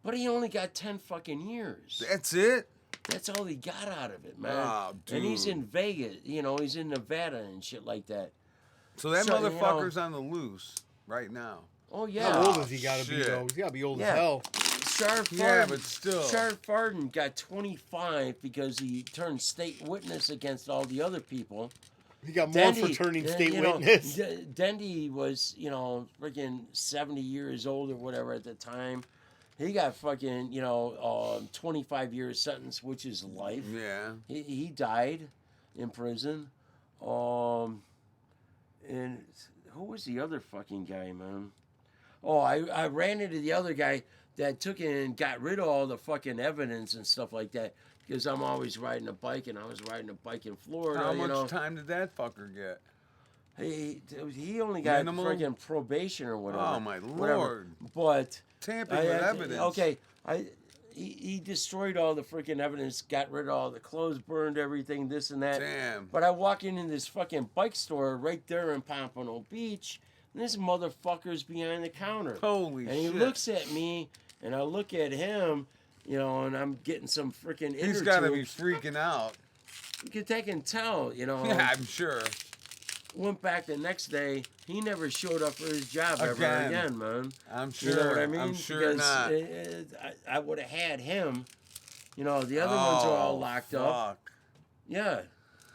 But he only got 10 fucking years. That's it? That's all he got out of it, man. Oh, dude. And he's in Vegas, you know, he's in Nevada and shit like that. So that So, you know- motherfucker's on the loose right now. Oh, yeah. How old has he got to be, shit. though? He's got to be old Yeah. as hell. Sheriff Yeah, Farden, but still. Sheriff Farden got 25 because he turned state witness against all the other people. He got more for Dendy, turning uh, state you know, witness. Dendy was, you know, freaking 70 years old or whatever at the time. He got fucking, you know, 25 years sentence, which is life. Yeah. He died in prison. And who was the other fucking guy, man? Oh, I ran into the other guy that took and got rid of all the fucking evidence and stuff like that, because I'm always riding a bike, and I was riding a bike in Florida. How you much know. time did that fucker get? He only got Minimal? freaking probation or whatever. Oh, my whatever. Lord. But Tampering with evidence. Okay, he destroyed all the freaking evidence, got rid of all the clothes, burned everything, this and that. Damn. But I walk into this fucking bike store right there in Pompano Beach, and this motherfucker's behind the counter. Holy And shit. he looks at me, and I look at him, you know, and I'm getting some freaking He's inner got to be tubes. freaking out. You can tell, you know. Yeah, I'm sure. Went back the next day. He never showed up for his job ever Again. again, man. I'm sure. You know what I mean? I'm sure Because not. I would have had him. You know, the other ones are all locked up. Fuck. Yeah.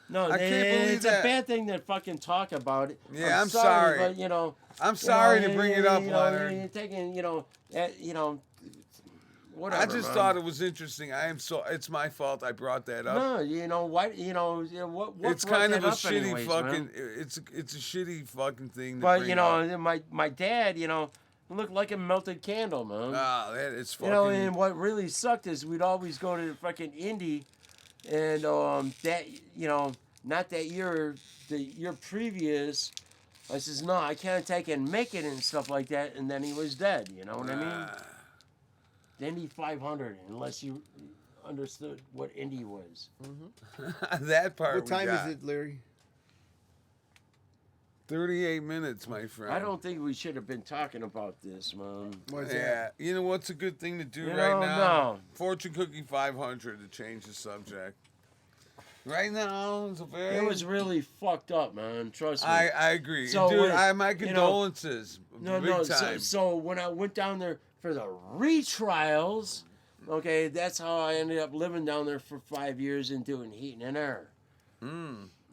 No, I can't believe it's that. a bad thing to fucking talk about it. Yeah, I'm sorry. But, you know. I'm sorry you know, to bring it up, you know, Leonard. You're taking, you know, whatever. I just man. thought it was interesting. It's my fault I brought that up. No, you know what? You know what? It's brought kind that of a up shitty anyways, fucking. man? It's a shitty fucking thing. To But bring you know, up. my dad, you know, looked like a melted candle, man. Ah, that it's You fucking. know, and what really sucked is we'd always go to the fucking Indy, and that, you know, not that year, the year previous, I says, no, I can't take and make it and stuff like that, and then he was dead, you know what I mean? Ah. The Indy 500, unless you understood what Indy was. That part. What we time got. is it, Larry? 38 minutes, my friend. I don't think we should have been talking about this, man. What is Yeah, that? you know what's a good thing to do You right know, now? no. Fortune Cookie 500 to change the subject. Right now, it's a very. It was really fucked up, man. Trust me. I agree, So dude. when- My you know- condolences, No, big no. time. So when I went down there for the retrials, okay, that's how I ended up living down there for 5 years and doing heating and air.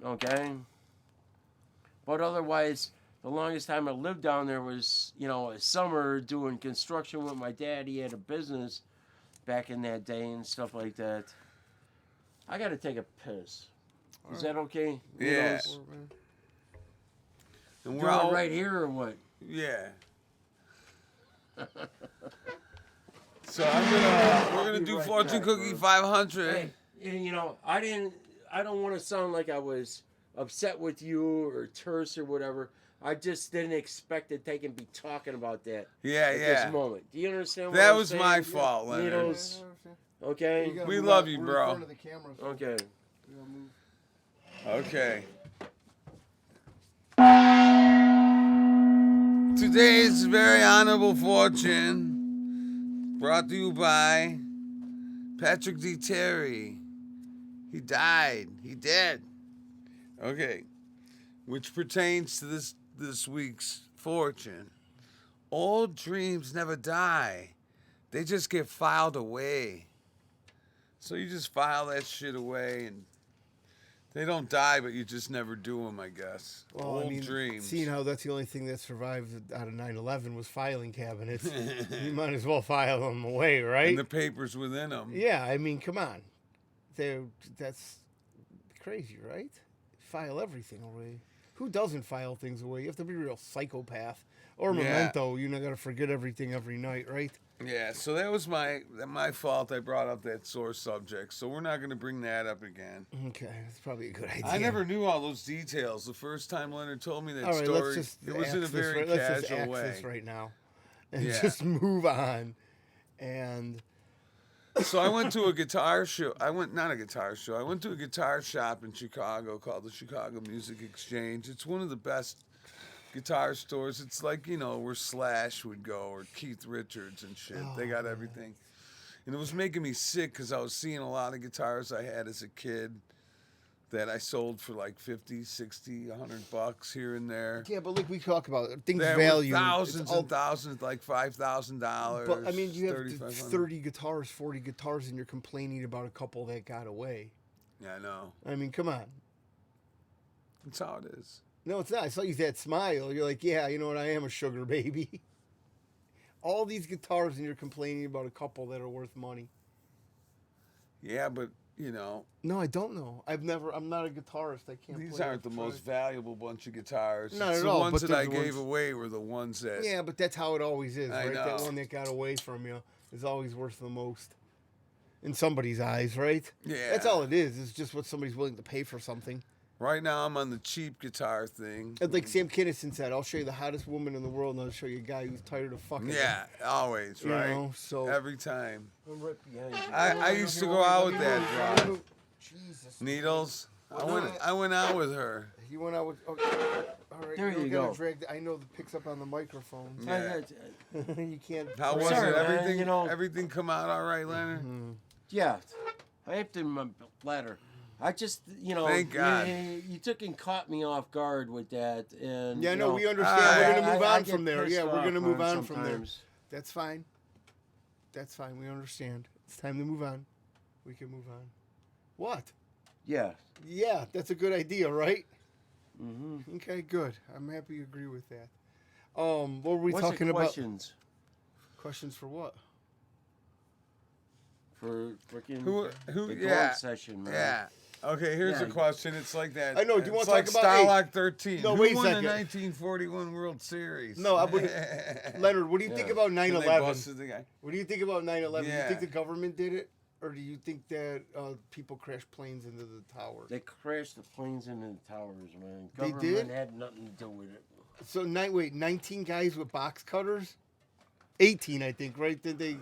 Okay. But otherwise, the longest time I lived down there was, you know, a summer doing construction with my dad. He had a business back in that day and stuff like that. I got to take a piss. Is that okay? You Yeah. know, And do it right here or what? Yeah. So we're gonna be do right Fortune back, Cookie bro. 500. Hey, and, you know, I don't want to sound like I was upset with you or terse or whatever. I just didn't expect to take and be talking about that Yeah, at yeah. this moment. Do you understand what That I'm was saying? my fault, Leonard. Needles. Okay. You gotta We move love out. you, We're bro. in front of the camera, so Okay. we gotta move. Okay. Today's very honorable fortune brought to you by Patrick D. Terry. He died. He dead. Okay. Which pertains to this week's fortune. Old dreams never die. They just get filed away. So you just file that shit away and they don't die, but you just never do them, I guess. Well, Old I mean, dreams. seeing how that's the only thing that survived out of 9/11 was filing cabinets, you might as well file them away, right? And the papers within them. Yeah, I mean, come on. That's crazy, right? File everything away. Who doesn't file things away? You have to be a real psychopath. Or Yeah. Memento, you know, got to forget everything every night, right? Yeah, so that was my fault. I brought up that sore subject. So we're not going to bring that up again. Okay, that's probably a good idea. I never knew all those details. The first time Leonard told me that All right, story, let's just it was in a axe this very right, let's just casual axe way. this right now and Yeah. just move on. And So I went to a guitar show. I went to a guitar shop in Chicago called the Chicago Music Exchange. It's one of the best guitar stores. It's like, you know, where Slash would go or Keith Richards and shit. They got everything. And it was making me sick because I was seeing a lot of guitars I had as a kid that I sold for like 50, 60, $100 here and there. yeah, but like we talk about things There value. were it's thousands all- and thousands, like $5,000. But I mean, you have $3,500. 30 guitars, 40 guitars, and you're complaining about a couple that got away. Yeah, I know. I mean, come on. That's how it is. No, it's not. I saw you that smile. You're like, yeah, you know what? I am a sugar baby. All these guitars, and you're complaining about a couple that are worth money. Yeah, but, you know, No, I don't know. I'm not a guitarist. I can't. these play aren't the it. most valuable bunch of guitars. Not It's at the all, ones but that they're I the gave ones- away were the ones that. Yeah, but that's how it always is, I right? That know. one that got away from you is always worth the most in somebody's eyes, right? Yeah. That's all it is. It's just what somebody's willing to pay for something. Right now, I'm on the cheap guitar thing. And like Sam Kinison said, I'll show you the hottest woman in the world, and I'll show you a guy who's tired of fucking. Yeah, always, You right? know, so Every time. I'm right behind you. I used to go out with that broad. Jesus. Needles. Well, I went out with her. You went out with. Okay. All right. There you're you gonna go. Drag I know that picks up on the microphone. Yeah. You can't. How was Sorry, it? man, Everything, you know- everything come out all right, Leonard? Yeah, I have to my bladder. I just, you know, Thank God. You took and caught me off guard with that, and Yeah, you no, know, we understand. I- We're gonna move I on get from there. pissed Yeah, we're off, gonna move man, on from there. sometimes. That's fine. That's fine. We understand. It's time to move on. We can move on. What? Yeah. Yeah, that's a good idea, right? Mm-hmm. Okay, good. I'm happy you agree with that. What were we What's talking the about? questions Questions for what? for freaking Who? the Yeah. gold session, man? Yeah. Okay, here's Yeah. a question. It's like that. I know, do you it's wanna like talk about- Starlock 13. No, Who wait a won the second. 1941 World Series? No, I wouldn't. Leonard, what do you think Yeah. about And they 9/11? busted the guy. What do you think about 9/11? Do you Yeah. think the government did it? Or do you think that people crashed planes into the towers? They crashed the planes into the towers, man. They Government did? had nothing to do with it. So, 19 guys with box cutters? 18, I think, right? Did they...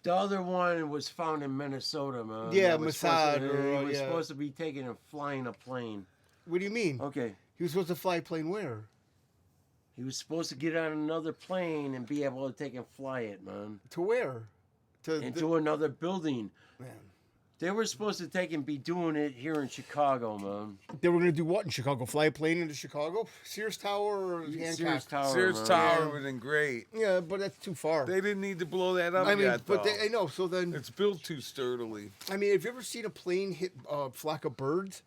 The other one was found in Minnesota, man. Yeah, That was supposed Mossad to- or, He was yeah. supposed to be taking and flying a plane. What do you mean? Okay. He was supposed to fly a plane where? He was supposed to get on another plane and be able to take and fly it, man. To where? To Into another building. man. They were supposed to take and be doing it here in Chicago, man. They were going to do what in Chicago? Fly a plane into Chicago? Sears Tower or Hancock? Sears Tower. Sears man. Tower Yeah. would have been great. Yeah, but that's too far. They didn't need to blow that up I mean, yet, but though. I know. So then, It's built too sturdily. I mean, have you ever seen a plane hit a flock of birds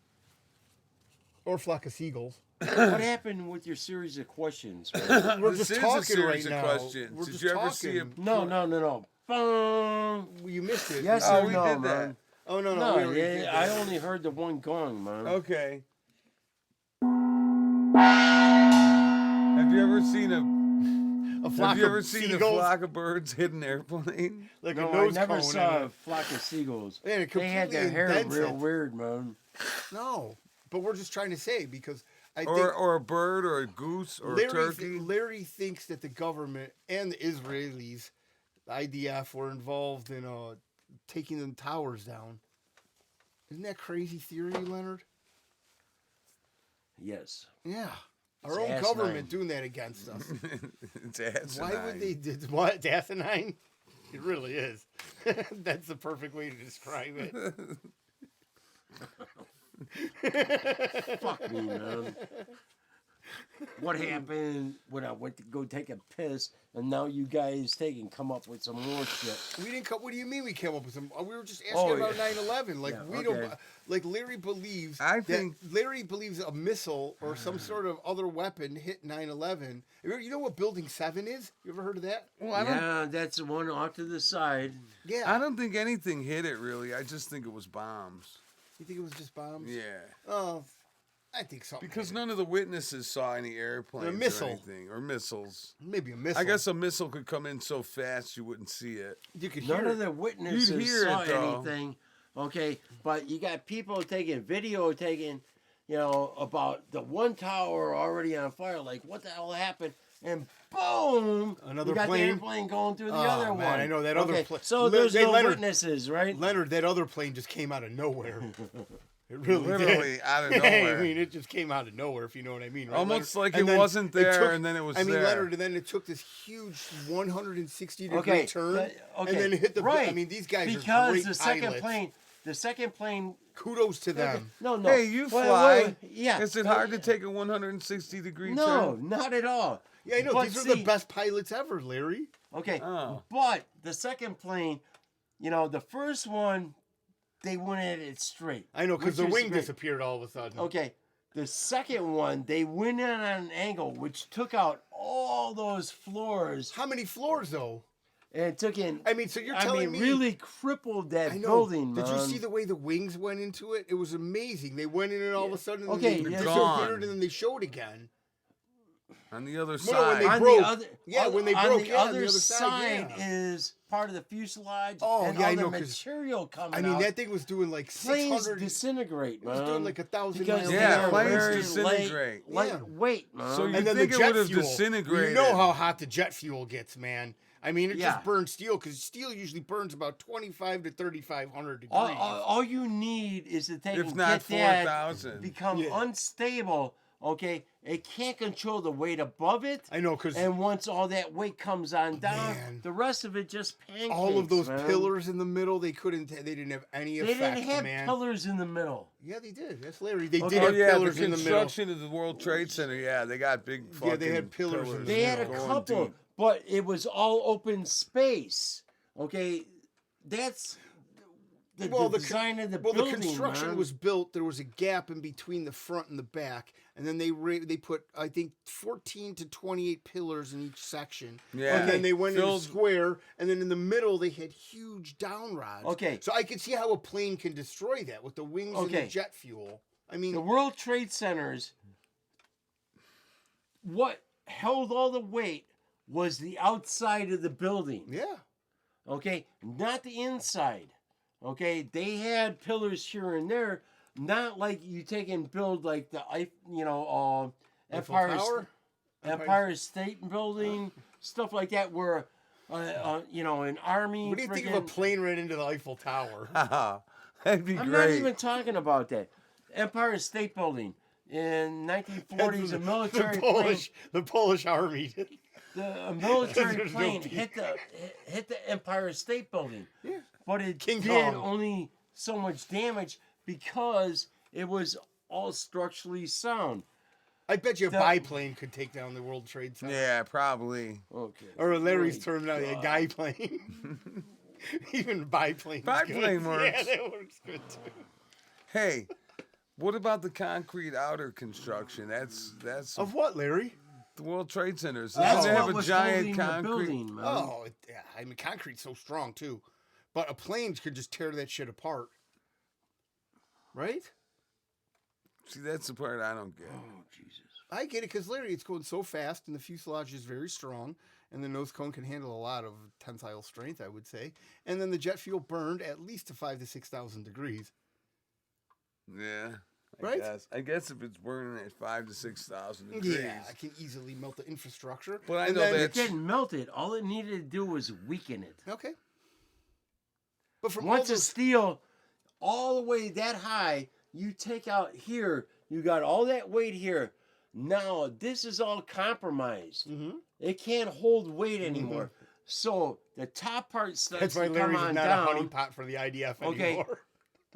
or a flock of seagulls? What happened with your series of questions, man? We're This just is a talking series right of now. questions. We're Did just you ever see a? talking. No. Bong. You missed it. Yes Oh, or we no, did that. man? Oh no, No, we already did yeah, I that. only heard the one gong, man. Okay. Have you ever seen a? A flock Have you of ever seen a seagulls, flock of birds hit an airplane? like No, a I nose never cone saw in a it. flock of seagulls. Man, it They had their completely hair indents real it. weird, man. No, but we're just trying to say because I think or a bird or a goose or a turkey. Larry thinks that the government and the Israelis, the IDF, were involved in taking the towers down. Isn't that crazy theory, Leonard? Yes. Yeah. It's Our own asinine. government doing that against us. It's asinine. Why would they did what? It's asinine? It really is. That's the perfect way to describe it. Fuck me, man. What happened when I went to go take a piss, and now you guys come up with some more shit? We didn't come. What do you mean we came up with some? We were just asking Oh, about yeah. 9/11. Like Yeah, we okay. don't. Like Larry believes. Larry believes a missile or some sort of other weapon hit 9/11. You know what Building 7 is? You ever heard of that? Well, Yeah, that's the one off to the side. Yeah. I don't think anything hit it really. I just think it was bombs. You think it was just bombs? Yeah. Oh, I think so. Because none of the witnesses saw any airplanes missile. or anything, or missiles. Maybe a missile. I guess a missile could come in so fast you wouldn't see it. you could None hear of it. the witnesses hear saw it, though. anything. Okay, but you got people taking, about the one tower already on fire. Like, what the hell happened? And boom! Another you got plane? the airplane going through the Oh, other man, one. I know that other Okay, plane. So there's no Leonard- witnesses, right? Leonard, that other plane just came out of nowhere. It really Literally did. out of I nowhere. mean, it just came out of nowhere, if you know what I mean. Right, Almost Leonard? like And it then wasn't there and then it was I mean, there. Leonard, and then it took this huge 160-degree Okay, turn, okay, and then it hit the. right. I mean, these guys because are great the second pilots. plane. Kudos to them. No. Hey, you Wait, fly. wait, yeah. Is it hard to take a 160-degree No, turn? not at all. Yeah, I know. But These are see- the best pilots ever, Larry. Okay, Oh. but the second plane, the first one, they went at it straight. I know, because the which is wing great. disappeared all of a sudden. Okay, the second one, they went in on an angle which took out all those floors How many floors, though? and took in. I mean, so you're telling me... really crippled that I know. building, man. Did you see the way the wings went into it? It was amazing. They went in and all of a sudden, and Okay, then they yeah. disappeared, Gone. and then they showed again. On the other when side. they on broke. the other, Yeah, when they on broke, the yeah, on other the other side, yeah. is part of the fuselage Oh, and yeah, I all the know, 'cause- material coming I mean, out. that thing was doing like Planes 600... disintegrate, It was man. doing like 1,000 Because miles Yeah, an they're hour. planes very disintegrate. lightweight, man. So you And then think the it jet would have fuel. disintegrated. You know how hot the jet fuel gets, man. I mean, it Yeah. just burns steel because steel usually burns about 2,500 to 3,500 degrees. all you need is to take If and not get that 4,000. become Yeah. unstable. Okay, it can't control the weight above it. I know, because And once all that weight comes on down, Man. the rest of it just pancakes. all of those man. pillars in the middle, they didn't have any They effect, didn't have man. pillars in the middle. Yeah, they did. That's Larry. They Okay. did Oh have yeah, pillars the in the middle. construction of the World Trade Center. Yeah, they got big fucking. Yeah, they had pillars in the They had a middle. going couple, deep. but it was all open space. Okay, that's the design of the building. the construction man. was built. There was a gap in between the front and the back, and then they put, I think, 14 to 28 pillars in each section. Yeah. and then they went in a Filled- square, and then in the middle they had huge down rods. Okay. so I could see how a plane can destroy that with the wings and the Okay. jet fuel. I mean, The World Trade Centers, what held all the weight was the outside of the building. yeah, Okay, not the inside. Okay, they had pillars here and there, not like you take and build like the Eiffel Empire Tower? Empire State Building, stuff like that, where an army. What do you think of a plane right into the Eiffel Tower? That'd be I'm great. not even talking about that. Empire State Building in 1940s, a military plane. The Polish army. The military There's no plane people. hit the Empire State Building. Yeah. But it King did Kong. only so much damage because it was all structurally sound. I bet you a The- biplane could take down the World Trade Center. Yeah, probably. Okay. Or Larry's Great terminology, a God. guy plane. Even biplane. Biplane works. Yeah, that works good too. Hey, what about the concrete outer construction? That's Of what, Larry? the World Trade Centers. That's Doesn't it have what a was giant holding the concrete? building, man. Oh, yeah. I mean, concrete's so strong too, but a plane could just tear that shit apart, right? See, that's the part I don't get. Oh, Jesus. I get it because Larry, it's going so fast, and the fuselage is very strong, and the nose cone can handle a lot of tensile strength, I would say. And then the jet fuel burned at least to 5,000 to 6,000 degrees. Yeah, Right? I guess if it's burning at 5,000 to 6,000 degrees. Yeah, I can easily melt the infrastructure. But I And know then- that- It didn't melt it. All it needed to do was weaken it. Okay. But from Once all the steel all the way that high, you take out here, you got all that weight here. Now, this is all compromised. Mm-hmm. It can't hold weight anymore. So the top part starts That's why to come Larry's on not down. a honeypot for the IDF Okay. anymore.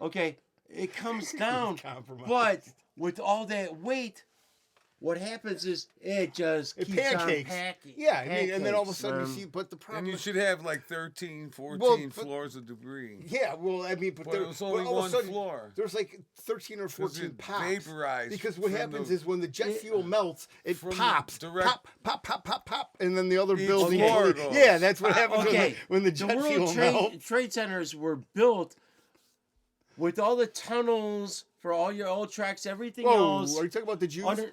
Okay, it comes down. Compromised. But with all that weight, what happens is it just It keeps pancakes. on packing. Yeah, I mean, and then all of a Pancakes, sudden you man. see, but the And problem you is, should have like 13, 14 Well, but- floors of debris. yeah, well, I mean, but, But there it was only but all of a one sudden, floor. There's like 13 or 'Cause 14 it pops. vaporized Because what from happens the- is when the jet fuel melts, it from pops. direct- Pop, pop, pop, pop, pop. And then the other Each building. floor fully- goes. Yeah, that's what happens Okay, when the the jet World fuel melts. Trade Centers were built with all the tunnels for all your old tracks, everything Whoa, else. are you talking about the Jews? Under,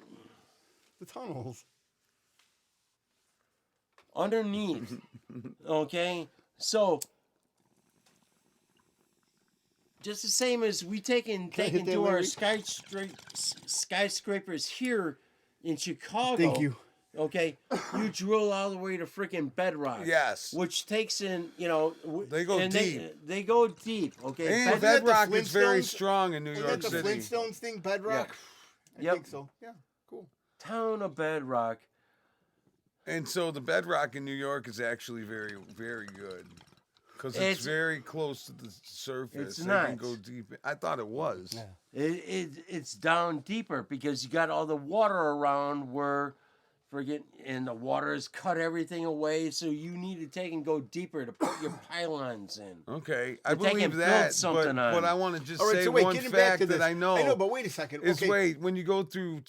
The tunnels. underneath. Okay? So just the same as we take and Can I hit that, do our Larry? skyscrapers here in Chicago. Thank you. Okay, you drill all the way to freaking bedrock. Yes. Which takes in, They go and deep. They go deep. Okay. And Isn't that the bedrock is very Flintstones? strong in New Isn't York that the City. Flintstones thing, Bedrock? I Yep. think so. Yeah, cool. Town of bedrock. And so the bedrock in New York is actually very, very good. Because it's It's- very close to the surface. It's They can not. go deep. I thought it was. Yeah. It's down deeper because you got all the water around where and the water has cut everything away, so you need to take and go deeper to put your pylons in. Okay, I But they can believe build that. something But on. I want to just All right, say so wait, one getting back fact to that this. I know. I know, but wait a second. Is Okay. wait, when you go through,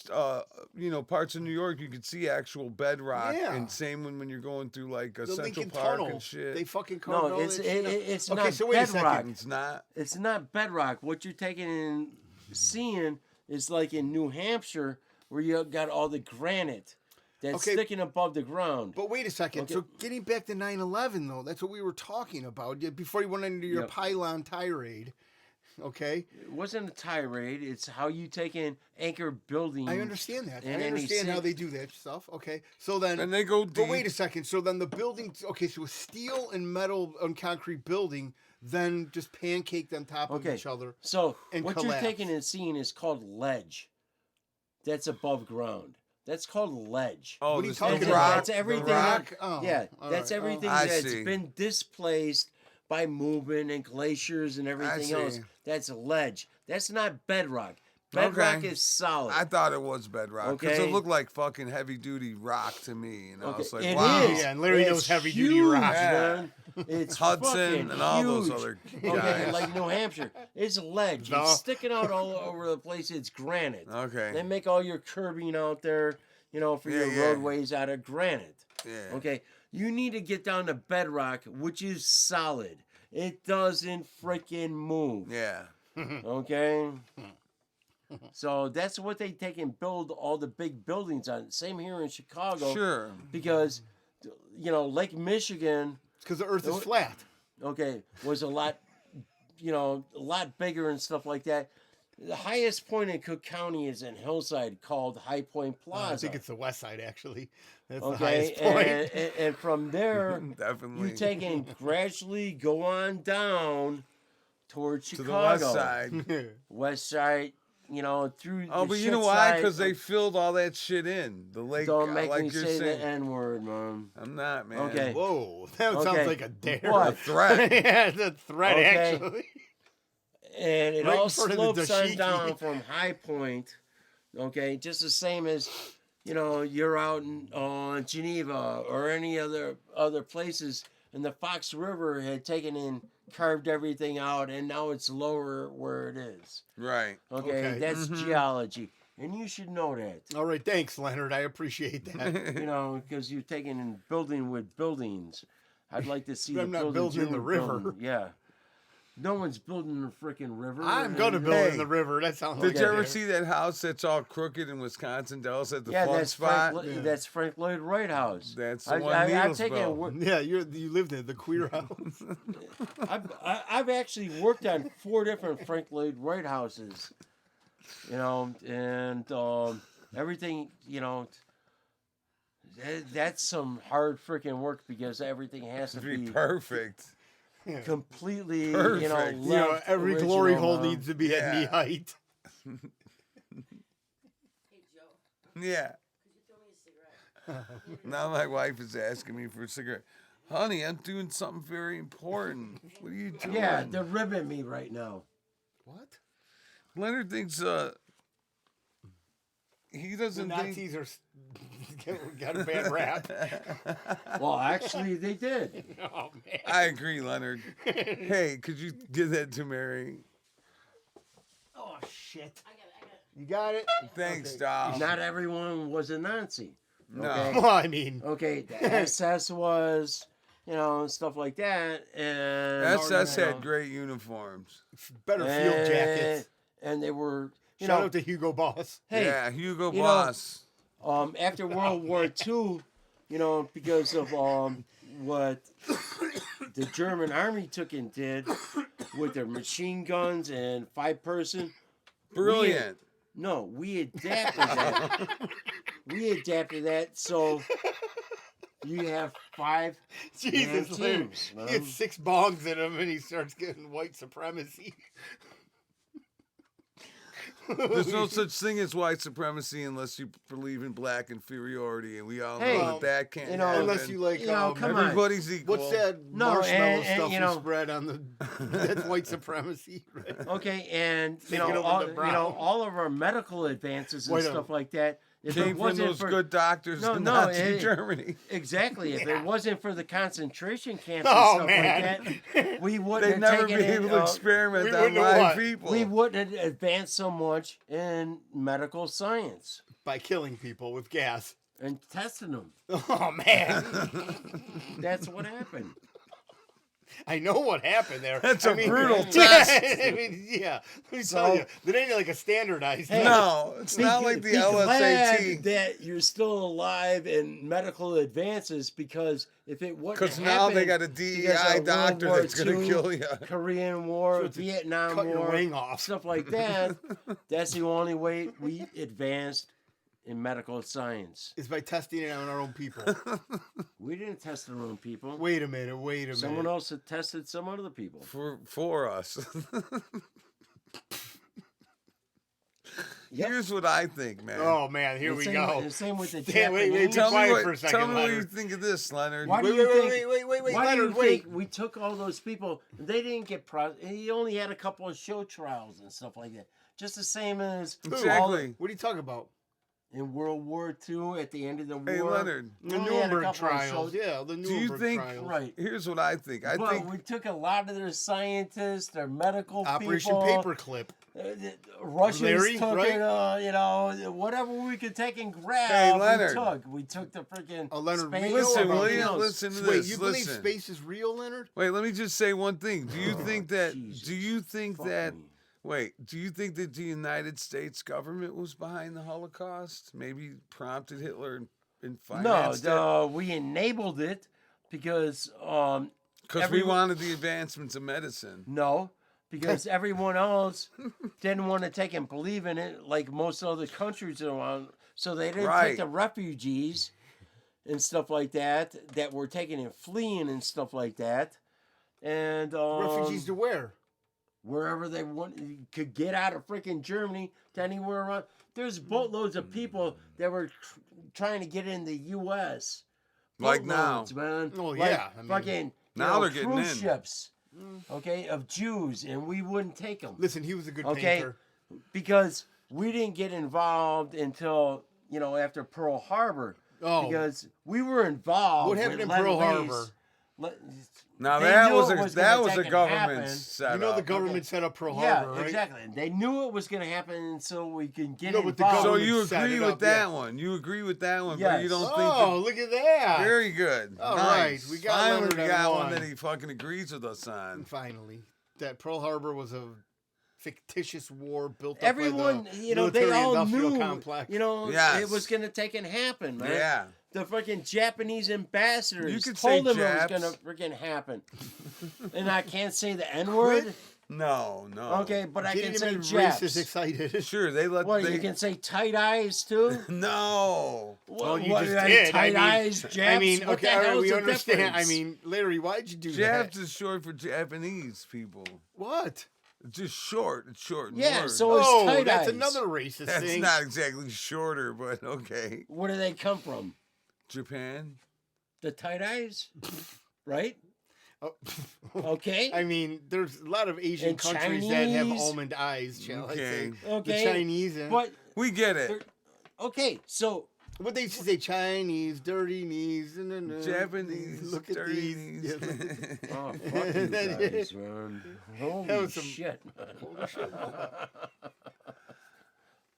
parts of New York, you can see actual bedrock, Yeah. and same when you're going through like a The Central Lincoln Park Tunnel. and shit. They fucking carved No, all it's that shit out. it's Okay, not so wait a bedrock. second. It's not. It's not bedrock. What you're taking and seeing is like in New Hampshire where you got all the granite that's Okay. sticking above the ground. But wait a second. Okay. So getting back to 9/11, though, that's what we were talking about before you went into your Yep. pylon tirade. Okay, It wasn't a tirade. It's how you take in anchor buildings. I understand that. And I any understand how city- they do that stuff. Okay, so then. And they go deep. But wait a second. So then the building. Okay, so a steel and metal and concrete building, then just pancaked on top of Okay. each other. So and what collapse. you're taking and seeing is called ledge. That's above ground. That's called ledge. Oh, What are you this talking big about? rock, That's the everything. rock? that- Oh, yeah, all that's right. everything I that's see. been displaced by movement and glaciers and everything see. else. That's ledge. That's not bedrock. Bedrock Okay. is solid. I thought it was bedrock because Okay. it looked like fucking heavy duty rock to me. You know, Okay, it's like it wow. is. Yeah, and Larry It's knows heavy-duty huge, rock. man. It's Hudson fucking and all those huge. other Okay, guys. like New Hampshire, it's ledge. No. It's sticking out all over the place. It's granite. Okay. They make all your curbing out there, for Yeah, your yeah. roadways out of granite. Yeah. Okay, you need to get down to bedrock, which is solid. It doesn't freaking move. Yeah. Okay. So that's what they take and build all the big buildings on. Same here in Chicago. Sure. Because, Lake Michigan, Because the Earth is flat. okay, was a lot bigger and stuff like that. The highest point in Cook County is in Hillside called High Point Plaza. I think it's the west side, actually. That's the okay, highest point. and from there, Definitely. you take and gradually go on down towards to Chicago. the west side. West side, through. Oh, the but you know shit why? side. Because they filled all that shit in. The lake, Don't make like me you're say saying. the N word, man. I'm not, man. Okay. Whoa, that sounds Okay. like a dare. What? A threat. Yeah, it's a threat, Okay. actually. And it Right all in front of the slopes on dashiki. down from High Point, okay, just the same as you're out in Geneva or any other places, and the Fox River had taken and carved everything out, and now it's lower where it is. Right. Okay, Okay. that's Mm-hmm. geology, and you should know that. All right, thanks, Leonard. I appreciate that. Because you're taking and building with buildings. I'd like to see I'm the not buildings building you the were river. building. Yeah. No one's building the freaking river. I'm gonna and- build Hey, in the river. That sounds Did like you a ever dare. see that house that's all crooked in Wisconsin Dells at the Yeah, fun that's spot? Frank, Yeah. that's Frank Lloyd Wright House. That's the I- one I- I've Needles taken built. wor- Yeah, you lived in the queer house. I've actually worked on 4 different Frank Lloyd Wright houses. you know, and everything, you know, that's some hard freaking work because everything has to To be be perfect. completely, Perfect. you know, You know, left every glory original, hole needs to be at knee Yeah. height. Hey, Joe, Yeah. could you throw me a cigarette? Now my wife is asking me for a cigarette. Honey, I'm doing something very important. What are you doing? Yeah, they're ribbing me right now. What? Leonard thinks he The doesn't think. Nazis are got a bad rap. Well, actually, they did. Oh man. I agree, Leonard. Hey, could you give that to Mary? Oh shit. I got it. You got it? Thanks, Okay. doll. Not everyone was a Nazi. No. Okay? Well, I mean, Okay, the SS was, you know, and stuff like that, and SS you know, had great uniforms. better field jackets. and they were, you Shout know, out to Hugo Boss. hey, Yeah, Hugo you know, Boss. after World War II, you know, because of what the German army took and did with their machine guns and 5-person. Brilliant. No, we adapted that. We adapted that so you have 5 Jesus, man Leonard. teams. He had 6 bongs in him and he starts getting white supremacy. There's no such thing as white supremacy unless you believe in black inferiority, and we all Hey, know that can't you know, happen. Unless you like, You know, come on. Everybody's equal. what's that No, marshmallow and, stuff you you know- spread on the? That's white supremacy, right? Okay, and you Take know, it over all, the you brow. know, all of our medical advances and Wait stuff like that. If Came it from wasn't those for good doctors No, in no, Nazi it- Germany. exactly, if Yeah. it wasn't for the concentration camps Oh, and stuff man. like that, we wouldn't They'd have never taken be it, able to experiment we on wouldn't have live what? people. we wouldn't have advanced so much in medical science By killing people with gas. and testing them. Oh man, That's what happened. I know what happened there. That's a a brutal test. I mean, yeah. Let me tell you, that ain't like a standardized. Hey, No, it's not like the Be glad LSAT. that you're still alive in medical advances because if it wouldn't Because have now they happened got a because DEI of doctor World that's War going to II, kill you. Korean War, So to Vietnam cut your War, wing off. stuff like that, that's the only way we advanced in medical science. Is by testing it on our own people. We didn't test our own people. Wait a minute. Someone else had tested some other people. For us. Yep. Here's what I think, man. Oh man, here The we same- go. the same with the Damn, wait, Japanese. be tell me quiet what, for a second, tell me what you Leonard. think of this, Leonard. Why do Wait, you wait, think? wait, Why do Leonard, you wait. think we took all those people? And they didn't get He only had a couple of show trials and stuff like that. Just the same as all Exactly. What are you talking about? in World War II at the end of the war. Hey, Leonard, The only had a Nuremberg couple of trials. shows. Yeah, the do you Nuremberg think, trials. Right. here's what I think. I But think we took a lot of their scientists, their medical Operation people. Paperclip. The Russians Larry, took right? it, you know, whatever we could take and grab, Hey, Leonard. we took. We took the freaking Leonard, we space. know listen, about will this. you listen to Wait, this? you believe listen. space is real, Leonard? Wait, let me just say one thing. Do you think that? Jesus. Do you think Fuck that? me. Wait, do you think that the United States government was behind the Holocaust? Maybe prompted Hitler and financed it? No, we enabled it because Because we every- wanted the advancements of medicine. no, because everyone else didn't want to take and believe in it, like most other countries around. So they didn't Right. take the refugees and stuff like that were taking and fleeing and stuff like that, and Refugees to where? wherever they could get out of freaking Germany to anywhere around. There's boatloads of people that were trying to get in the U.S. Like now. Boatloads, man. Oh, Like yeah, I mean- fucking Now they're getting cruise in. ships. Okay, of Jews, and we wouldn't take them Listen, he was a good Okay. painter. because we didn't get involved until after Pearl Harbor. Oh. Because we were involved. What happened with in Pearl Lend-Lease. Harbor? Now They that knew was it a was that gonna was a take and government happen. setup. You know the government set up Pearl Yeah, Harbor, right? exactly. They knew it was going to happen, so we can get No, but the involved. So government you set agree it with up, that yeah. one? You agree with that one, but Yes. you don't Oh, think look at that. that. Very good. All Nice. right, we got Finally Leonard we on got one one. that he fucking agrees with us on. Finally, that Pearl Harbor was a fictitious war built up Everyone, by the they military all industrial knew, complex. Yes. it was going to take and happen, man. Yeah. The freaking Japanese ambassadors You could told say them it was Japs. going to freaking happen. And I can't say the N-word. No. Okay, but I can Getting say him racist Japs. excited. Sure, they let. What, they, you can say tight eyes too? No. Well, you What, just are did. Tight eyes, Japs? I mean, What okay, the all right, hell's we the understand. difference? I mean, Larry, why'd you do Japs that? is short for Japanese people. What? It's just short. It's short. Yeah, word. so it's Oh, tight that's eyes. another racist That's thing. not exactly shorter, but okay. Where do they come from? Japan. The tight eyes, right? Oh, Okay. I mean, there's a lot of Asian And countries that have Chinese. almond eyes, shall I say? Okay. The Chinese. But We get it. okay, so What they used to say, Chinese, dirty knees, Japanese, Look at dirty these. knees. Yeah, look at oh fuck you guys, man. Holy That was some- shit, man.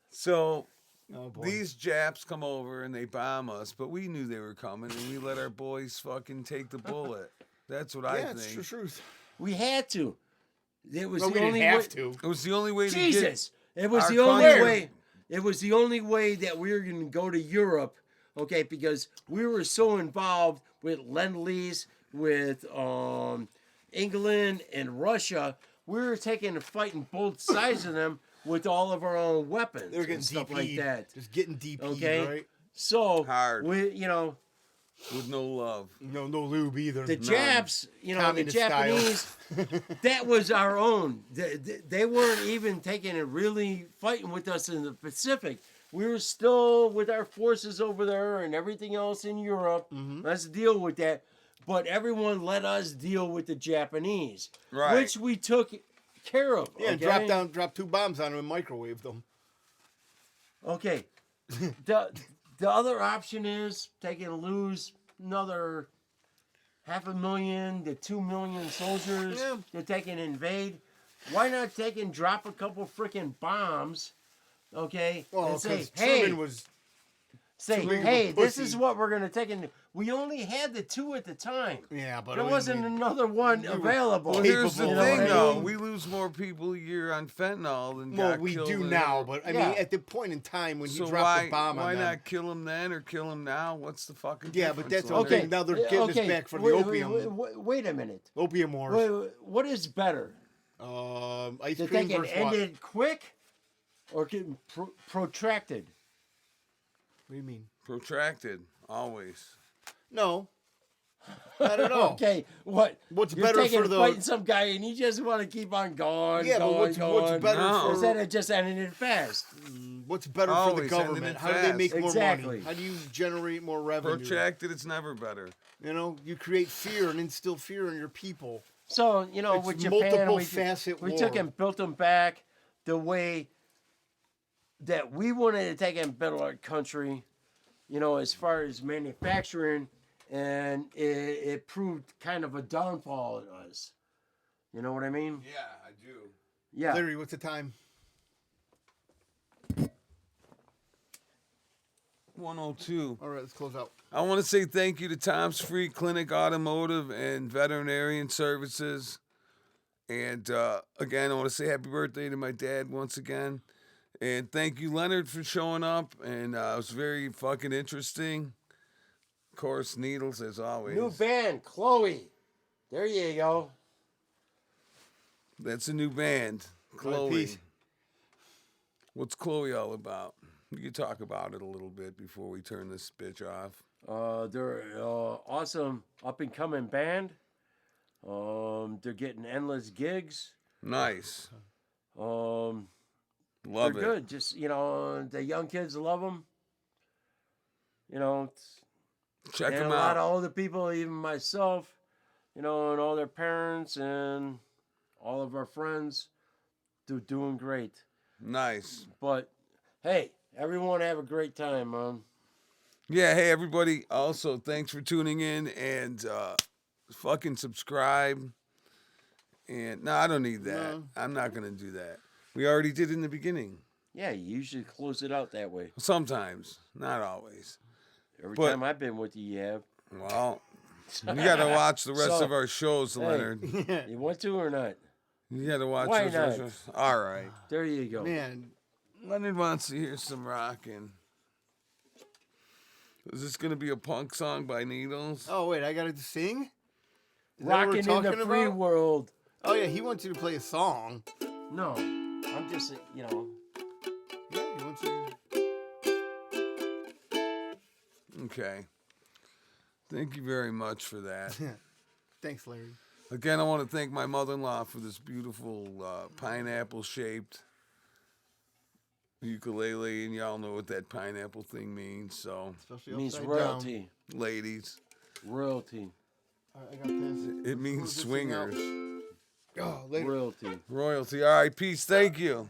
So Oh, boy. these Japs come over and they bomb us, but we knew they were coming, and we let our boys fucking take the bullet. That's what I Yeah, it's think. the truth. We had to. It was Well, the we only didn't have way. to. It was the only way to Jesus, it was our the only country- way. It was the only way that we were going to go to Europe, okay? Because we were so involved with Lend-Lease, with England and Russia. We were taking and fighting both sides of them with all of our own weapons They were getting and stuff DP'd. like that. Just getting DP'd, Okay. right? So Hard. we, you know, get with no love. No lube either. the Japs, you know, Communist the Japanese, that was our own. They weren't even taking and really fighting with us in the Pacific. We were still with our forces over there and everything else in Europe. Let's deal with that. But everyone let us deal with the Japanese, Right. which we took care of. Yeah, okay? drop 2 bombs on them and microwave them. Okay. The other option is taking and lose another 500,000 to 2 million soldiers Yeah. to take and invade. Why not take and drop a couple freaking bombs, okay? Well, and say, because hey, Truman was... say, too big of a hey, this pussy. is what we're gonna take. And we only had the 2 at the time. Yeah, but... There I wasn't mean, another one we were available. Well, here's the capable, thing, right? though. We lose more people a year on fentanyl than Well, got we killed do in now, it. but I Yeah. mean, at the point in time when he So dropped the bomb why on them... not kill him then or kill him now? What's the fucking Yeah, but difference, that's Leonard? okay. Now they're getting us back for the opium. Wait a minute. Opium wars. What is better? Ice That cream they can versus end what? it quick or can protracted? What do you mean? Protracted, always. No. Not at all. Okay, what? What's You're better taking for and the... fighting some guy and you just want to keep on going, Yeah, but going, what's going. better No. Instead for... of just ending it fast. What's better for Always the ending government? it How do they fast. make more Exactly. money? How do you generate more revenue? Protracted, it's never better. You know, you create fear and instill fear in your people. So, you know, It's with Japan, multiple we facet took war. and built them back the way that we wanted to take and build our country, you know, as far as manufacturing, and it proved kind of a downfall in us. You know what I mean? Yeah, I do. Yeah. Larry, what's the time? 102. All right, let's close out. I want to say thank you to Tom's Free Clinic Automotive and Veterinarian Services. And again, I want to say happy birthday to my dad once again. And thank you, Leonard, for showing up. And it was very fucking interesting. Of course, needles as always. New band, Chloe. There you go. That's a new band, All right, Chloe. peace. What's Chloe all about? You can talk about it a little bit before we turn this bitch off. They're awesome up and coming band. They're getting endless gigs. Nice. They're Love it. good. Just, you know, the young kids love them. You know, Check and them a lot out. of older people, even myself, you know, and all their parents and all of our friends, they're doing great. Nice. But hey, everyone have a great time, man. Yeah, hey everybody. Also, thanks for tuning in and fucking subscribe. And no, I don't need that. No. I'm not gonna do that. We already did in the beginning. Yeah, you usually close it out that way. Sometimes, not always. Every But- time I've been with you, you have. Well, you gotta watch the rest So, of our shows, hey. Leonard. You want to or not? You gotta watch Why those not? shows. All right. There you go. Man, Leonard wants to hear some rockin'. Is this gonna be a punk song by Needles? oh wait, I gotta sing? Is that what we're Rocking in the talking free about? world. Oh yeah, he wants you to play a song. No, I'm just, Yeah, he wants you. Okay. Thank you very much for that. Thanks, Larry. Again, I want to thank my mother-in-law for this beautiful pineapple-shaped ukulele, and y'all know what that pineapple thing means. So, Especially means upside royalty. ladies, Royalty. Down. All right, I got this. it means Close this thing out. swingers. Oh, later. Royalty. Royalty. All right, peace. Thank you.